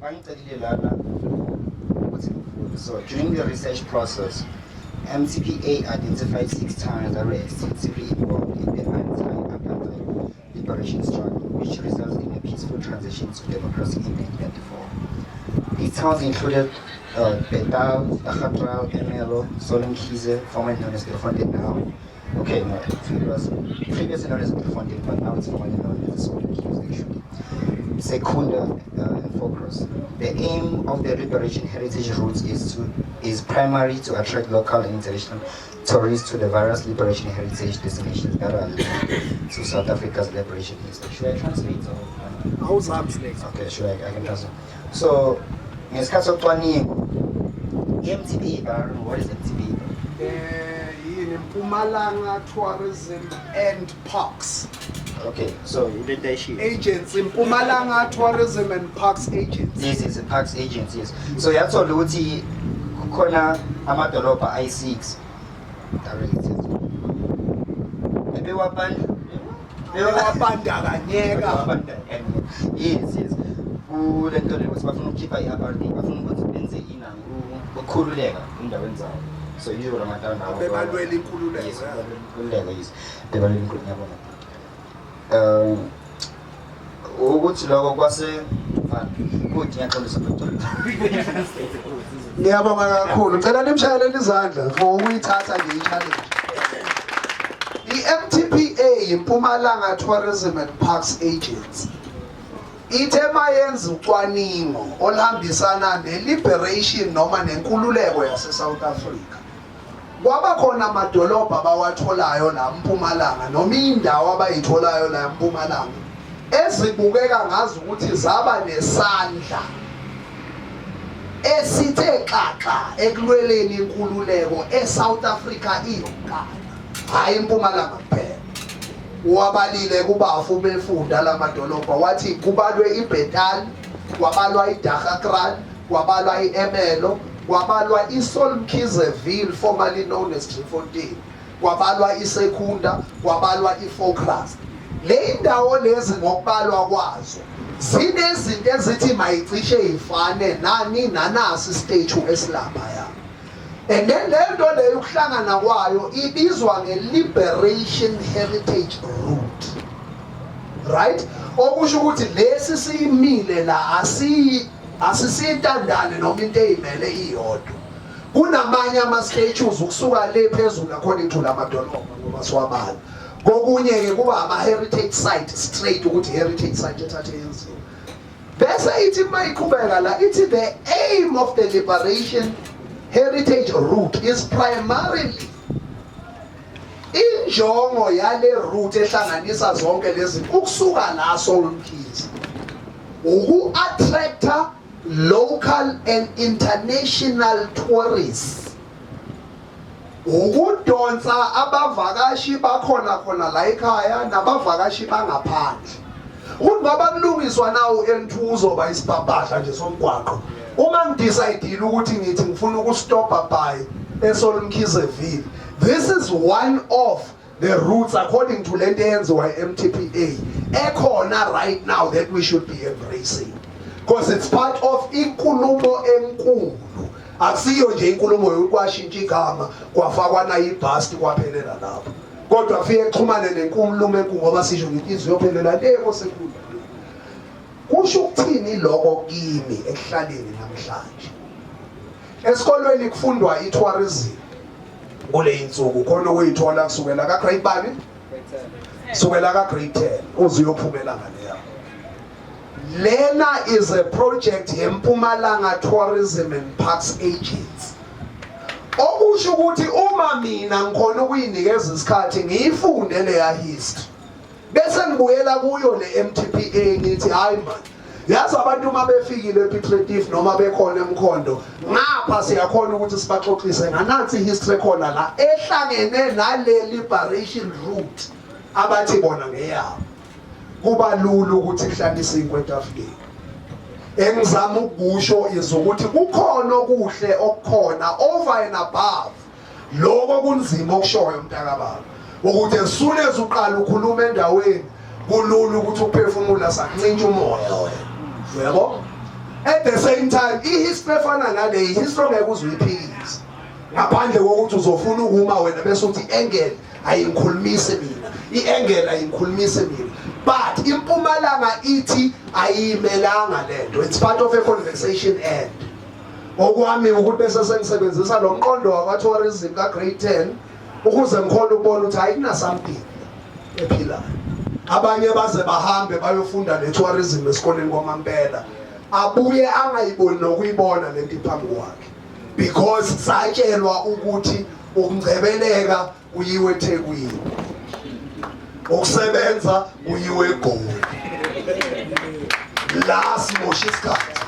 angicedile lana ukuthi so during the research process MTPA identified 6 times arrests actively involved in the anti-apartheid liberation struggle, which resulted in a peaceful transition to democracy in 1994. These towns included Betau, Akhatral, Emelo, Solemkhize, formerly known as Prefontaine now. Okay, no, it was previously known as Prefontaine, but now it's formerly known as Solemkhize actually. Secunda and Focus. The aim of the Liberation Heritage Routes is primarily to attract local and international tourists to the various liberation heritage destinations that are linked to South Africa's liberation history. Should I translate? Okay, sure, I can translate. So, ngesikhathi sokucwaninga MTPA, what is MTPA? Mpumalanga Tourism and Parks Okay, so you did shit. Agency, Mpumalanga Tourism and Parks Agency. This is a parks agency, yes. So you have to look at Kona Amadolopa I6. Yes, yes. Kule nto leyo sibafuna ukukhipha i-apartheid, bafuna ukuthi benze ina ukukhululeka endaweni zabo. So yiyo Ramadan nawo. Bebalwela inkululeko. Yes, inkululeko yes. Bebalwela inkululeko yabona. Ukuthi lokho kwase kuthi ngiyaxolisa Dr. Ngiyabonga kakhulu. Ngicela nimshayelele izandla for ukuyithatha nje i-challenge. I-MTPA Mpumalanga Tourism and Parks Agency ithe mayenza ucwaningo olhambisana ne-liberation noma nenkululeko yase-South Africa. Kwaba khona amadolobha abawatholayo la Mpumalanga noma indawo abayitholayo la Mpumalanga ezibukeka ngazi ukuthi zaba nesandla esithe xaxa ekulweleni inkululeko eSouth Africa iyonkana, hayi Mpumalanga kuphela. Wabalile kubafu befunda lamadolobha wathi kubalwe iBethal, kwabalwa iDaggakraal, kwabalwa iEmelo, kwabalwa iSolmkizeville formerly known as Driefontein, kwabalwa iSekunda, kwabalwa iFourcroft. Le indawo lezi ngokubalwa kwazo zinezinto ezithi mayicishe ifane nani nanasi statue esilabaya. And then le nto leyo ukuhlangana kwayo ibizwa nge-Liberation Heritage Route. Right? Okusho ukuthi lesi siyimile la asisintandane noma into eyimele iyodwa. Kunamanye ama-statues ukusuka le phezulu according to lamadolobha ngoba siwabala. Kokunye ke kuba ama-heritage site straight ukuthi heritage site ethathe yenziwe. Bese ithi mayiqhubeka la ithi the aim of the Liberation Heritage Route is primarily injongo yale route ehlanganisa zonke lezi ukusuka la Solomkhize uku-attracta local and international tourists, ukudonsa abavakashi bakhona khona la ekhaya nabavakashi bangaphandle. Ukuthi ngoba kulungiswa nawo N2 uzoba isibhabhadla nje somgwaqo. Uma ngidecide ukuthi ngithi ngifuna ukustoppa by eSolomkhizeville, this is one of the routes according to lento eyenziwa i-MTPA ekhona right now that we should be embracing, because it's part of inkulumo enkulu. Akusiyo nje inkulumo yokwashintsha igama kwafakwa na ibhasti kwaphelela lapho, kodwa afike exhumane nenkulumo enkulu ngoba sisho ngithi iziyophelela le kosekulu. Kusho ukuthini lokho kimi ekuhlaleni namhlanje? Esikolweni kufundwa i-tourism kule insuku khona ukuyithola kusukela ka grade bani? Kusukela ka grade 10 uziyophumela ngaleyo. Lena is a project yeMpumalanga Tourism and Parks Agency. Okusho ukuthi uma mina ngikhona ukuyinikeza isikhathi ngiyifunde leya history, bese ngibuyela kuyo le MTPA ngithi hayi man, yazi abantu uma befikile ePietRetief noma bekhona eMkhondo ngapha siyakhona ukuthi sibaxoxise nganansi history khona la ehlangene nale liberation route abathi bona ngeyabo. Kuba lula ukuthi kuhlalise inkwetafuleni. Engizama ukusho ukuthi kukhona okuhle okukhona over and above lokho kunzima okushoyo mntakababa, ukuthi as soon as uqala ukhuluma endaweni kulula ukuthi uphefumula sakuncintsha umoya wena, uyabo? At the same time ihistory efana nale history ngeke uziyiphikise ngaphandle kokuthi uzofuna ukuma wena bese uthi i-angle ayingikhulumise mina, i-angle ayingikhulumise mina. But iMpumalanga ithi ayimelanga lento, it's part of a conversation end. Okwami ukuthi bese sengisebenzisa lo mqondo wakwa-tourism ka grade 10 ukuze ngikhona ukubona ukuthi hayi kunasamething ephilayo. Abanye baze bahambe bayofunda le-tourism esikoleni kwamampela, abuye angayiboni nokuyibona lento iphambi kwakhe, because satshelwa ukuthi ukungcebeleka kuyiwe eThekwini, ukusebenza kuyiwe eGoli. La simosha isikhathi.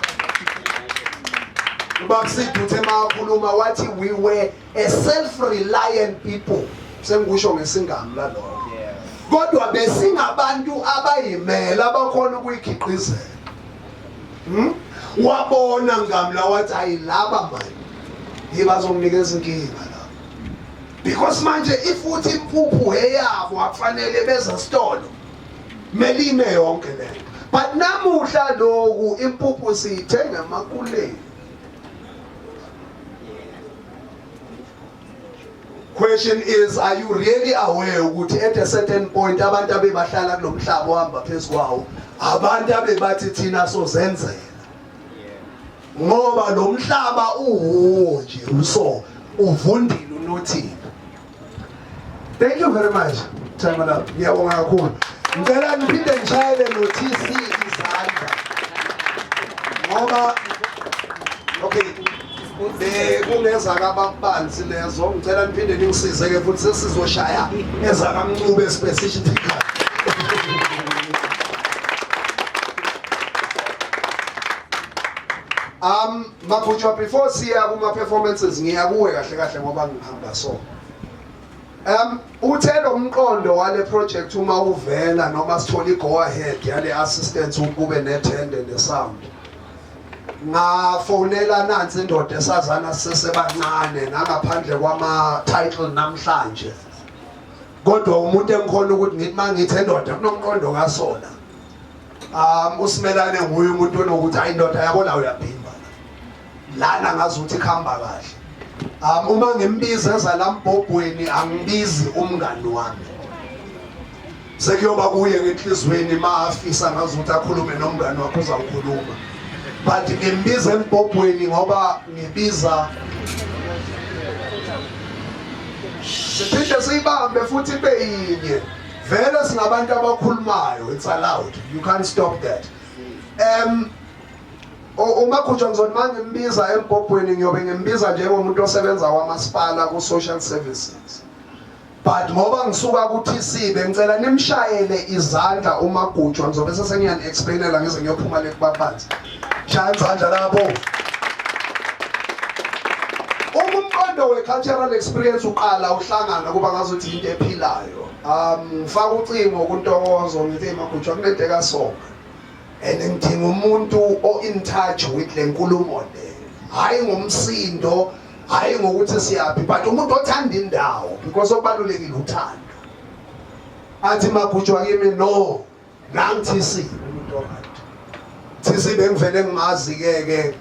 Ubaba Siduthe makhuluma wathi we were a self-reliant people. sengikusho ngesingami lalokho kodwa besingabantu abayimela abakhona ukuyikhiqizela wabona ngamla wathi ayilaba manje yibazonginikeza inkinga la because manje ifuthi impuphu eyabo akufanele beze stolo melime yonke lento but namuhla lokhu impuphu siyithenga emakuleni. Question is, are you really aware ukuthi at a certain point abantu abebahlala kulomhlaba ohamba phezukwawo abantu abebathi thina sozenzela ngoba lo mhlaba uwo nje uso uvundile unothile. Thank you very much. Time up. Ngiyabonga kakhulu. Ngicela ngiphinde ngishayele no TC izandla. Ngoba okay kunezaka ababanzi lezo ngicela niphinde ningisize ke futhi sesizoshaya ezakamncube specifically. Mabutshwa before siya kuma performances ngiyakuwe kahle kahle ngoba ngihamba so. Uthelo umqondo wale project uma uvela noma sithola go ahead yale assistance ukube nethende ne sound. Ngafonela nansi indoda esazana sisesebancane nangaphandle kwama title namhlanje. Kodwa umuntu engikhona ukuthi ngithi mangithi indoda kunomqondo kasona. Usimelane nguye umuntu onokuthi hayi indoda yabona uyaphimba. Lana ngazuthi khamba kahle. Uma ngimbiza ezalambhobweni angibizi umngani wami. Sekuyoba kuye ngenhlizweni mafisa ngazuthi akhulume nomngani wakhe uzawukhuluma. But ngimbiza embhobweni ngoba ngibiza siphinde siyibambe futhi beyinye. Vele singabantu abakhulumayo, it's allowed. You can't stop that. Uma kutsho ngizona manje ngimbiza embhobweni ngiyobe ngimbiza njengomuntu osebenza kwamasipala ku social services. But ngoba ngisuka ku TC bengicela nimshayele izandla uma kutshwa ngizobe sesengiyani explainela ngize ngiyophuma le kubabanzi. Shaya izandla lapho. Umqondo we cultural experience uqala uhlangana kuba ngazothi into ephilayo. Ngifaka ucingo kuntokozo ngithi makutshwa kunento kasonga. And ngidinga umuntu o in touch with le nkulumo le. Hayi ngomsindo, hayi ngokuthi siyapi, but umuntu othanda indawo because obalulekile uthando. Athi makutshwa kimi no, nangithi umuntu orayithi. Thisi bengivele ngimazi ke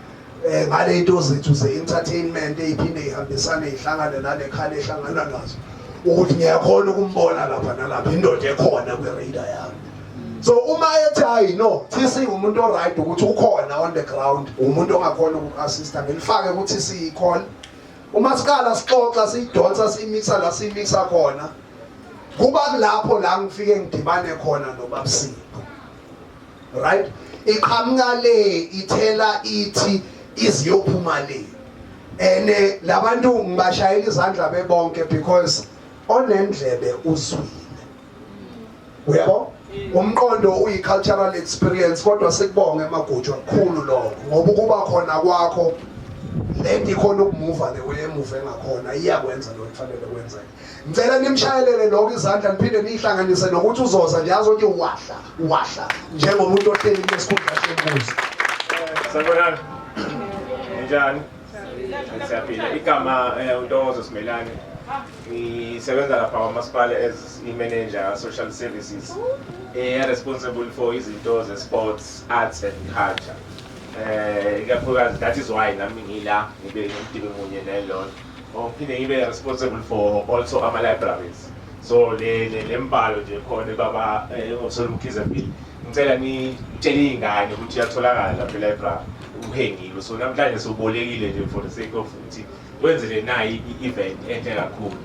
ngale into zethu ze-entertainment eyiphinde ihambisane ihlangane nale khale ehlangana nazo ukuthi ngiyakhona ukumbona lapha nalapha indoda ekhona kwi-radar yami. So uma ethi hayi no TC umuntu oright ukuthi ukhona on the ground umuntu ongakhona uku-assista ngilifake ukuthi siyikhona uma sikala sixoxa siyidonsa siyimixa la siyimixa khona kuba lapho la ngifike ngidibane khona noBabsipho. Right? Iqhamuka le ithela ithi iziyophuma le ene labantu ngibashayela izandla bebonke because onendlebe uzwile. Uyabo? Umqondo uyi cultural experience kodwa sikubonge emagutshwa kakhulu lokho ngoba kuba khona kwakho lento ikhona ukumuva le way emuva engakhona iyakwenza lo kufanele kwenzeke. Ngicela nimshayelele lokho izandla niphinde nihlanganise nokuthi uzoza nje azothi wahla njengomuntu ohleli ngesikhundla sembuzi. Sanibonani. Njani? Siyaphila. Igama uNtokozo Simelane. Ngisebenza lapha kwamasipala as i-manager social services. Responsible for izinto ze sports, arts and culture. Ikakhulukazi that is why nami ngila ngibe ngimdibe munye nelona. Ngiphinde ngibe responsible for also ama libraries. So le mbalo nje khona baba ngoSolumkhize Bill. Ngicela nitshele izingane ukuthi uyatholakala lapha e-library uhengile. So namhlanje sobolekile nje for the sake of ukuthi wenzele nayi i-event enhle kakhulu.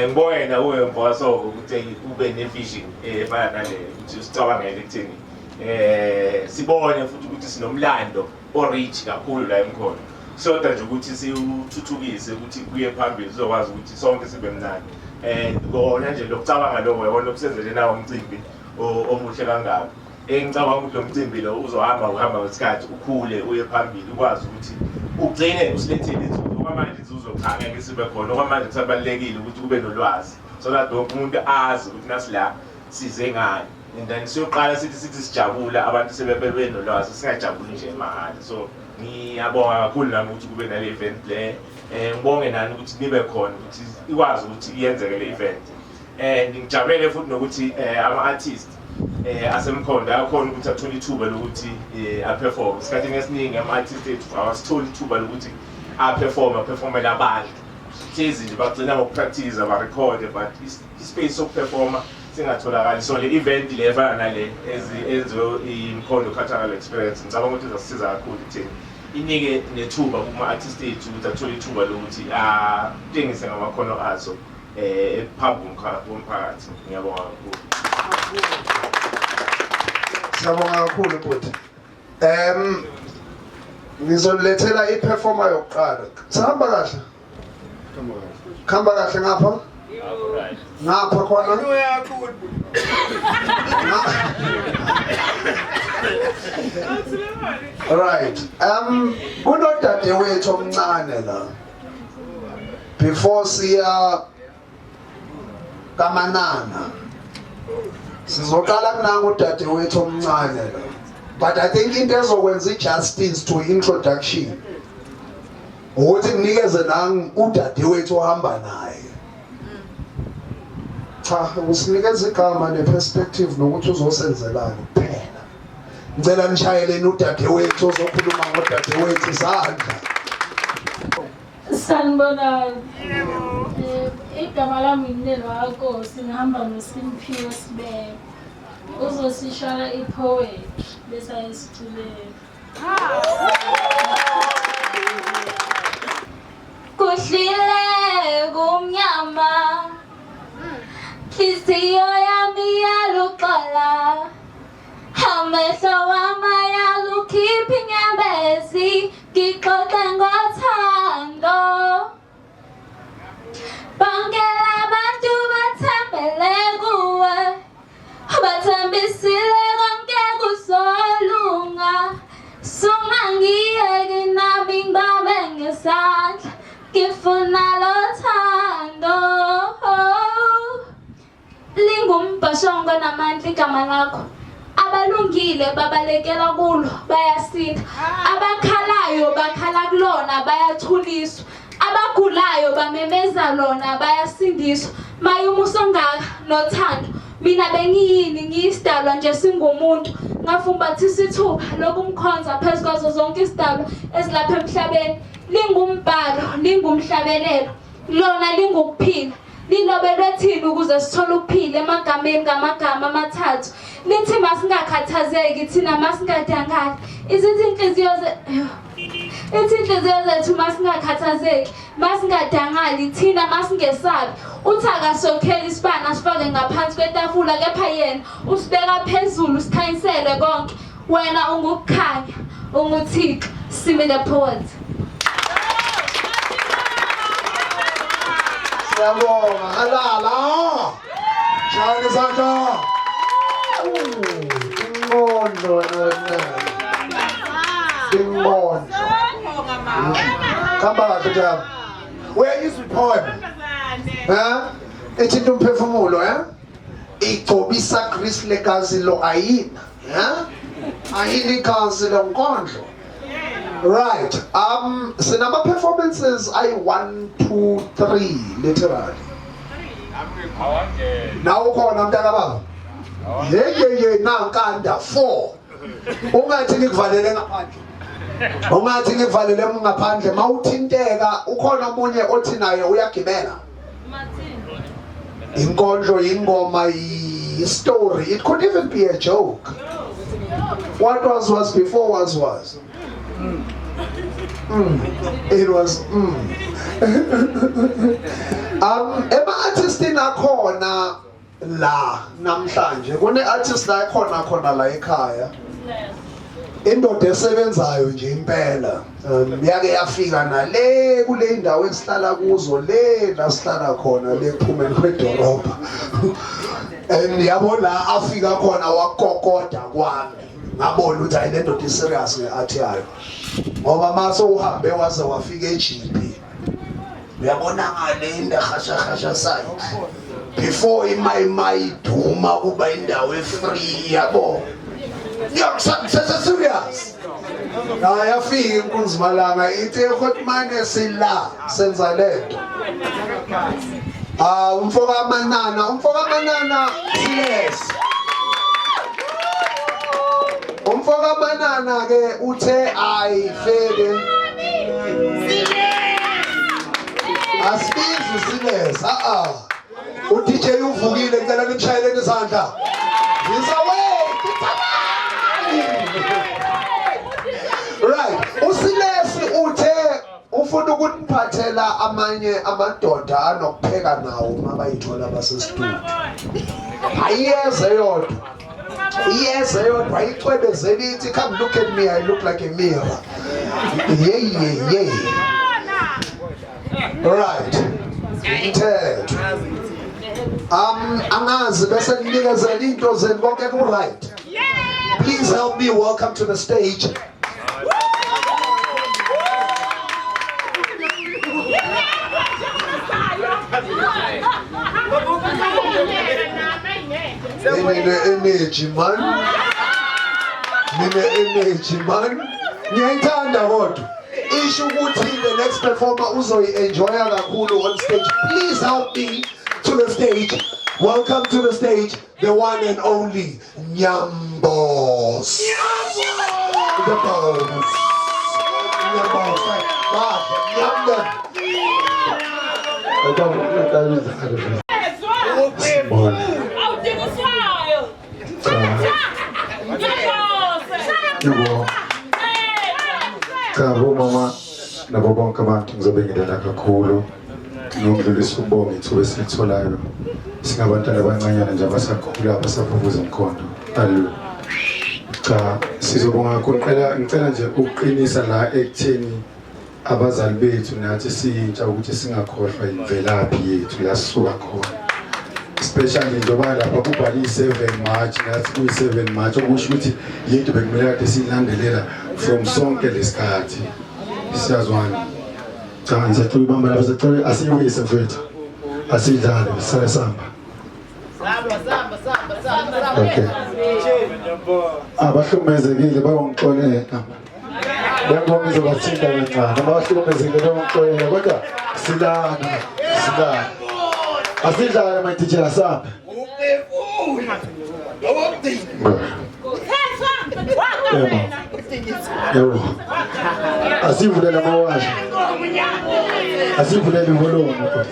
Ngibona uwemvaso ukuthi ube ne-vision efana nale ukuthi sicabangele ekutheni sibone futhi ukuthi sinomlando o-rich kakhulu la emkhona. Soda nje ukuthi siwuthuthukise ukuthi kuye phambili sizokwazi ukuthi sonke sibe mnandi. Ngona nje lokucabanga lo wena okusenzele nawo umcimbi omuhle kangaka. Ngicabanga ukuthi lo mcimbi lo uhamba ngesikhathi ukhule uye phambili ukwazi ukuthi ugcine usilethele inzuzo ngoba manje inzuzo cha ngeke sibe khona okwamanje kusabalekile ukuthi kube nolwazi so that wonke umuntu azi ukuthi nasila size ngani and then siyoqala sithi sijabula abantu sebebe nolwazi singajabuli nje mahhala so ngiyabonga kakhulu nami ukuthi kube nale event le ngibonge nani ukuthi nibe khona ukuthi ikwazi ukuthi iyenzeke le event and ngijabule futhi nokuthi ama artists asemkhonda akhona ukuthi athola ithuba lokuthi aperform isikhathini esiningi ama artists ethu awasitholi ithuba lokuthi aperforme labantu hlezi nje bagcina ngokupractice aba-record but ispace sokuperforma singatholakali so le event le efana nale ezenziwe iMkhondo Cultural Experience ngicabanga ukuthi izasisiza kakhulu ekutheni inike nethuba kuma-artist ethu ukuthi athole ithuba lokuthi atshengise ngamakhono azo phambi komphakathi. Ngiyabonga kakhulu. Siyabonga kakhulu futhi. Ngizolethela iperformer yokuqala. Sihamba kahle. Khamba kahle ngapha? Ngapha khona? Right. Kunodade wethu omncane la. Before siya kaManana. Sizoqala kunanga udade wethu omncane la. But I think into ezokwenza justice to introduction. Ukuthi kunikeze nang udade wethu ohamba naye. Cha, usinikeza igama neperspective nokuthi uzosenzelani kuphela. Ngicela nishayeleni udade wethu ozokhuluma ngodade wethu izandla. Sanibonani. Igama lami ngilelwa Nkosi ngihamba noSimphiwe Sibeke. Uzosishaya ipoetry bese ayisithulela. Kuhlile kumnyama. Hliziyo yami yaluqala. Amehlo wami yalukhipha inyembezi. Ngixoxe ngothando. Bonke labantu bathembele kuwe. Bathembisile konke kuzolunga. Sungangiyeki nami ngibambe ngesandla. Ngifuna lothando. Lingumbhashongo namandla igama lakho. Abalungile babalekela kulo bayasinda. Abakhalayo bakhala kulona bayathuliswa. Abagulayo bamemeza lona bayasindiswa. Mayumuso ngaka nothando. Mina bengiyini ngiyisidalwa nje singumuntu. Ngafumbathisa ithuba lokumkhonza phezu kwazo zonke isidalwa ezilapha emhlabeni. Lingumbhalo, lingumhlabelelo. Lona lingukuphila. Lilobelwe thina ukuze sithole ukuphila emagameni ngamagama amathathu. Lithi masingakhathazeki thina masingadangali. Izinhliziyo zethu masingakhathazeki, masingadangali thina masingesabi. Uthaka sokhela isibana sifake ngaphansi kwetafula kepha yena usibeka phezulu sikhanyisele konke. Wena ungukukhanya, unguThixo, Simi the poet. Siyabonga halala. Shayela izandla. Ingondo nona. Ingondo. Khamba kahle njalo. Where is the poem? Ethi umphefumulo igcobisa Chris legazi lo ayina. Ayini igazi lonkondlo. Right. Sinama performances I1, 2, 3 literally. Now ukhona mntaka baba. Ye nankanda 4. Ungathi ngikuvalele ngaphandle. Ungathi ngikuvalele ngaphandle mawuthinteka ukhona omunye othi naye uyagibela. Inkondlo ingoma story. It could even be a joke. What was before was. It was ema-artist nakhona la namhlanje kune-artist la khona la ekhaya indoda esebenzayo nje impela yake yafika nale kule indawo esihlala kuzo le la sihlala khona le kuphumeni kwedolobha yabona afika khona wakokoda kwami ngabona ukuthi ayile ndoda iserious nge-art yayo ngoba mase uhambe waze wafika eGP uyabona ngale indahashahasha side before imayimay iduma kuba indawo efree yabo. Serious. Na yafika inkunzimalanga ithi ekhotmane sila senza lento. Umfoka Manana yes. Umfoka Manana ke uthe ayifeke. Asizwe siles. uDJ uvukile ngicela nimshayeleni izandla. Right, uSilesi uthe ufuna ukuniphathela amanye amadoda anokupheka nawo mabayithola basestudio. Ayiyeze yodwa. Iyeze yodwa ayicwebezela ithi come look at me, I look like a mirror. Yeah. Right. Umthetho. Angazi bese nikezela into zenu konke ku right. Please help me welcome to the stage. Energy man. Ngiyayithanda kodwa. Isho ukuthi the next performer uzoyi-enjoya kakhulu on stage. Please help me to the stage. Welcome to the stage, the one and only Nyambos. The boss. Nyambos. Kabo mama nabo bonke abantu ngizobingelela kakhulu nokudlulisa ubongo ithuba esilitholayo singabantwana abancanyana nje abasakhula abasavuvuza umkhondo. Haleluya. Cha sizobonga kakhulu ngicela nje ukuqinisa la ekutheni abazali bethu nathi siyintsha ukuthi singakhohlwa imvelaphi yethu la sisuka khona. Especially njengoba lapha kubhali 7 March nathi kuyi 7 March okusho ukuthi yinto bekumele kade siyilandelela from sonke lesikhathi. Siyazwana. Cha nje tuyibamba lapha sicela asiyise mfethu. Asidlale sale samba. Okay. Abahlukumezekile bayongixolela. Ngiyabonga izobathinta kancane. Abahlukumezekile bayongixolela kodwa silana. Asidlale my teacher asapha. Yebo. Asivulele amawasha. Asivulele volume kodwa.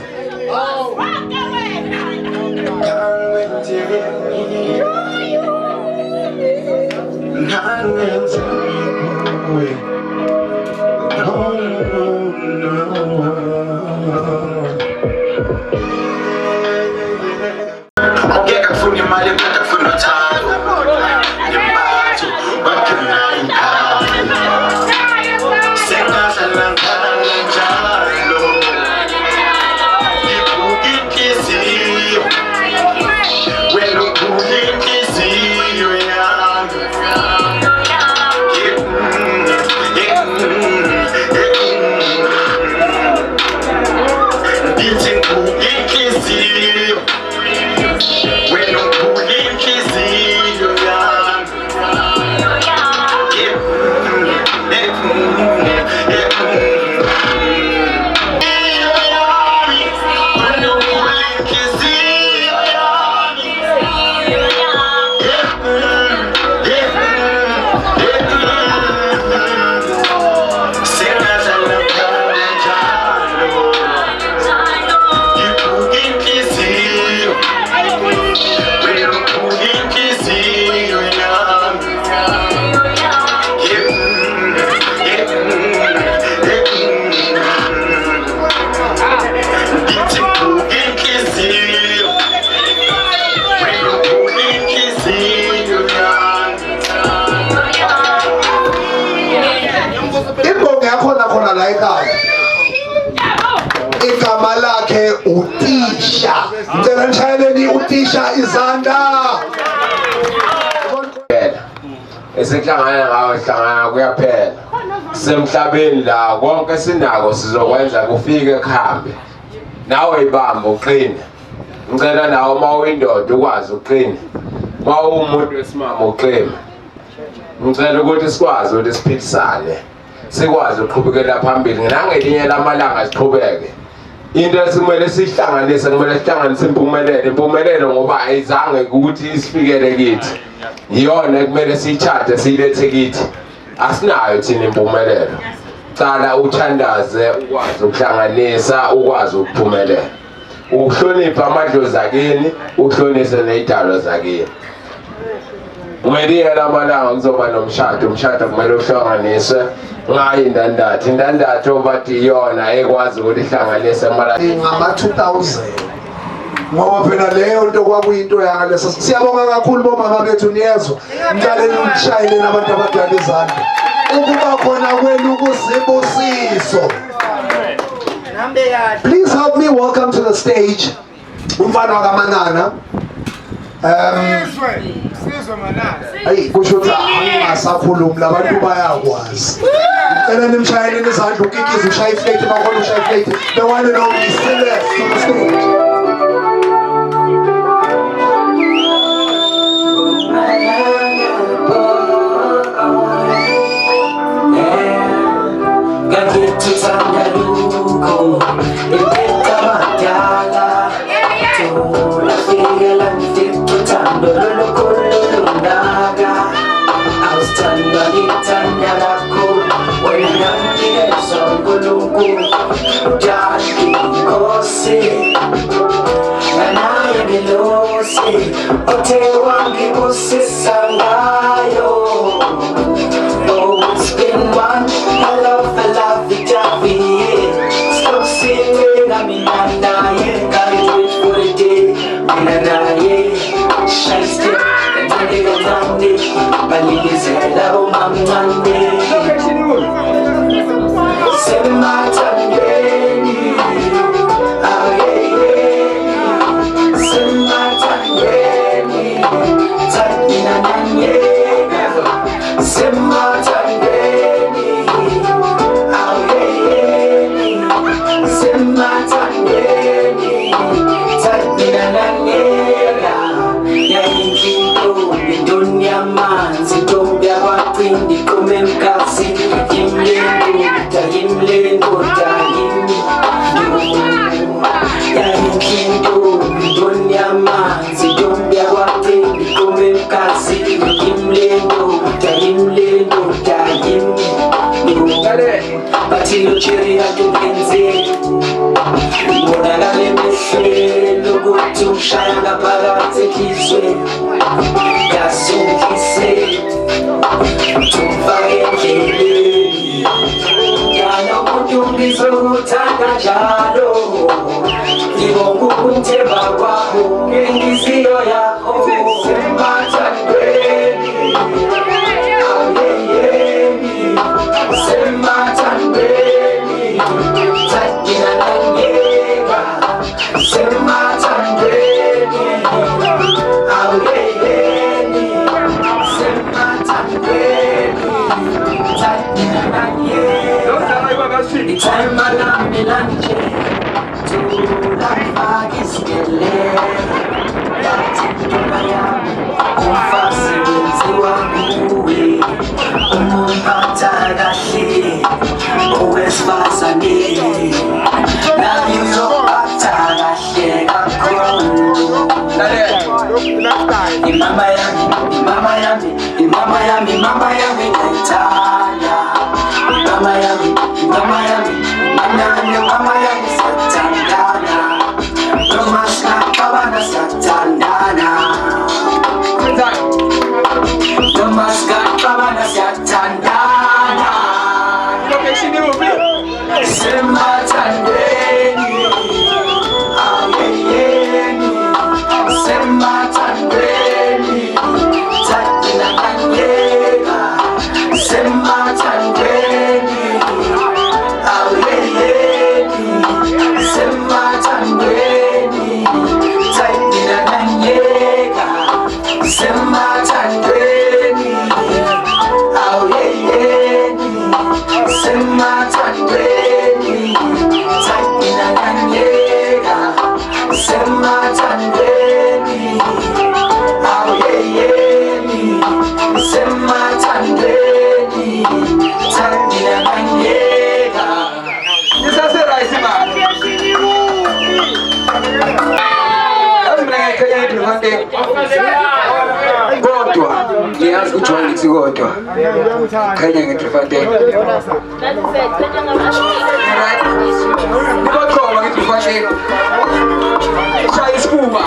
Igama lakhe uTisha. Ngicela nishayeleni uTisha izandla. Esihlangana ngawo sihlangana kuyaphela. semhlabeni la konke sinako sizokwenza kufike kuhambe nawe ibamba uqine ngicela nawe mawuyindoda ukwazi uqine mawumuntu wesimama uqine ngicela ukuthi sikwazi ukuthi siphilisane sikwazi uqhubekela phambili nangelinye lamalanga siqhubeke into esimele sihlanganise kumele sihlanganise impumelelo ngoba ayizange ukuthi isifikele kithi iyona kumele siyithathe siyilethe kithi asinayo thina impumelelo cala uthandaze ukwazi ukuhlanganisa ukwazi ukuphumelela ukuhlonipha amadlozi akini uhlonise nezidalo zakini ngelinye lamalanga kuzoba nomshado umshado kumele uhlanganiswe ngayo indandatho bathi iyona ekwazi ukuthi ihlanganise ngama-2000 ngoba phela leyo nto kwakuyinto yangaleso siyabonga kakhulu bomama bethu niyezwa mqaleni umshayele nabantu abadala izandla ukuba khona kwenu kuzibusiso. Please help me welcome to the stage umfana wakaManana. Hayi kusho ukuthi angasakhulumi labantu bayakwazi. Ngicela nimshayeleni izandla ukikiza ushaya iflate bakhona ushaya iflate. The one and only Celeste on the stage. Sema Driefontein kodwa ngiyazi ukuthi wangithi kodwa khanya ngeDriefontein niboqoma ngeDriefontein shaya isifuba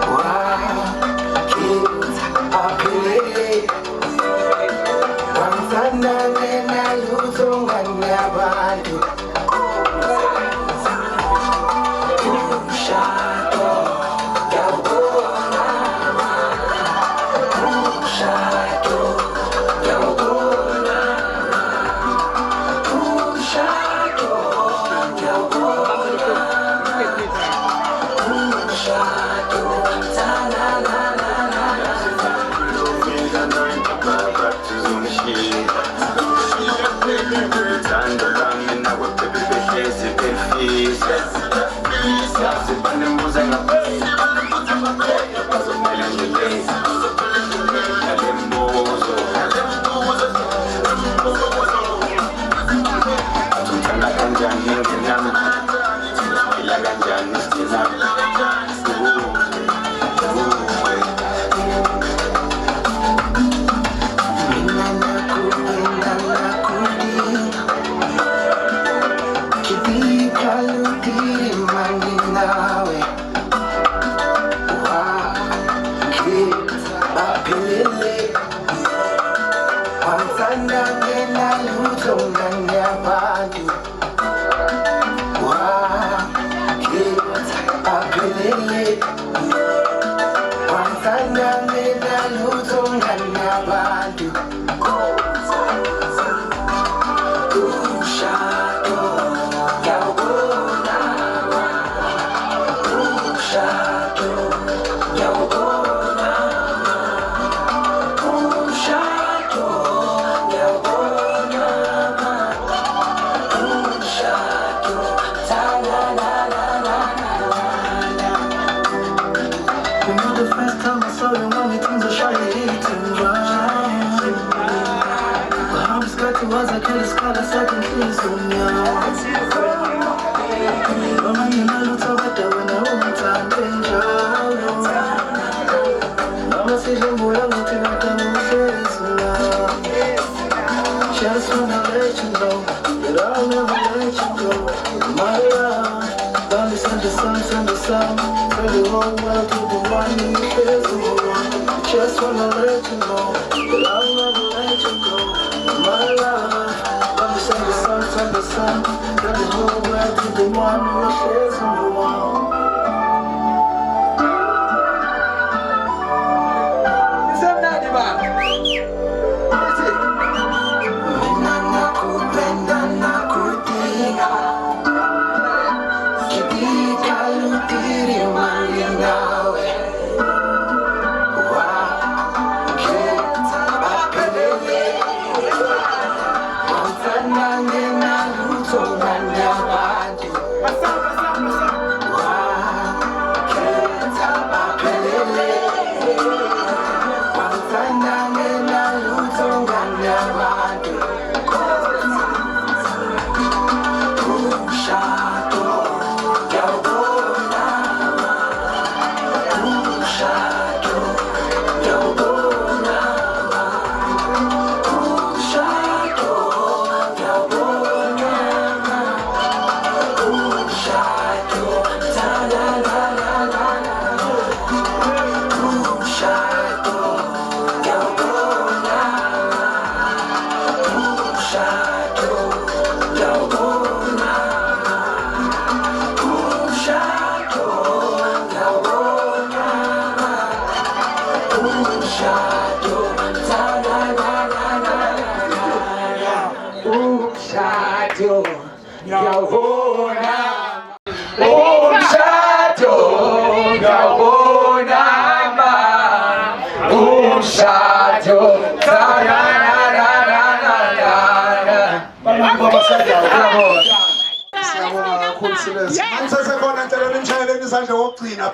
Wow. Just wanna let you know that I'll never let you go. My love, darling, send the sun, tell the whole world to the one who cares the one. Just wanna let you know that I'll never let you go. My love, darling, send the sun, tell the whole world to the one who cares the one.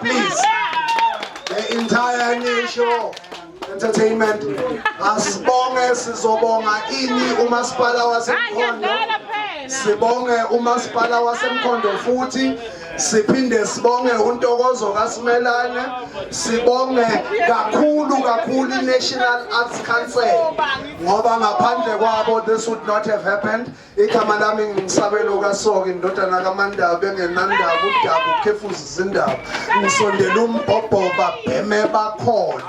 Please, the entire nation entertainment asibonge sizobonga ini umasipala waseMkhondo, sibonge umasipala waseMkhondo futhi siphinde sibonge uNtokozo kaSimelane, sibonge kakhulu iNational Arts Council ngoba ngaphandle kwabo this would not have happened. Igama lami ngisabelo kaSoka indodana kaMandaba bengenandaba uDaba ukhefuzi zindaba ngisondela umbhobho babheme bakhona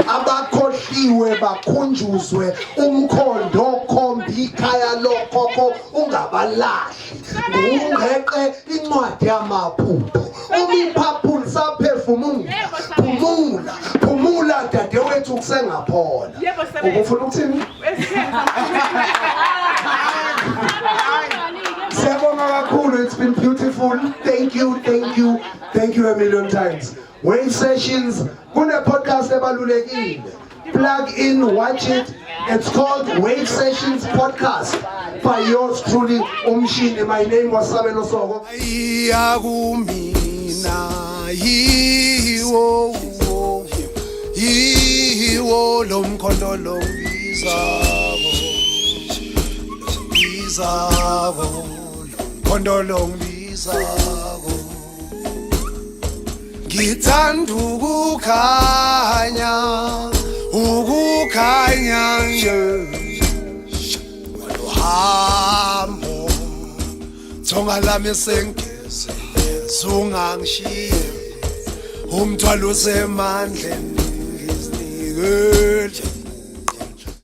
abakhohliwe bakhunjuzwe umkhondo khomba ikhaya lokhokho ungabalahli ngumgeqe incwadi yamaphupho umiphaphula saphefumula phumula dadewethu kusengaphona ubufuna ukuthini Siyabonga kakhulu, it's been beautiful. Thank you a million times. Wave Sessions kune podcast ebalulekile. Plug in, watch it. It's called Wave Sessions Podcast by yours truly, Umshini. My name was Sabelo Sogo. Yiwo lomkhondo longibizako lomkhondo longibizako ngithanda ukukhanya nje walohambo thonga lami sengeze ungangishiye umthwalo usemandleni ngizinikele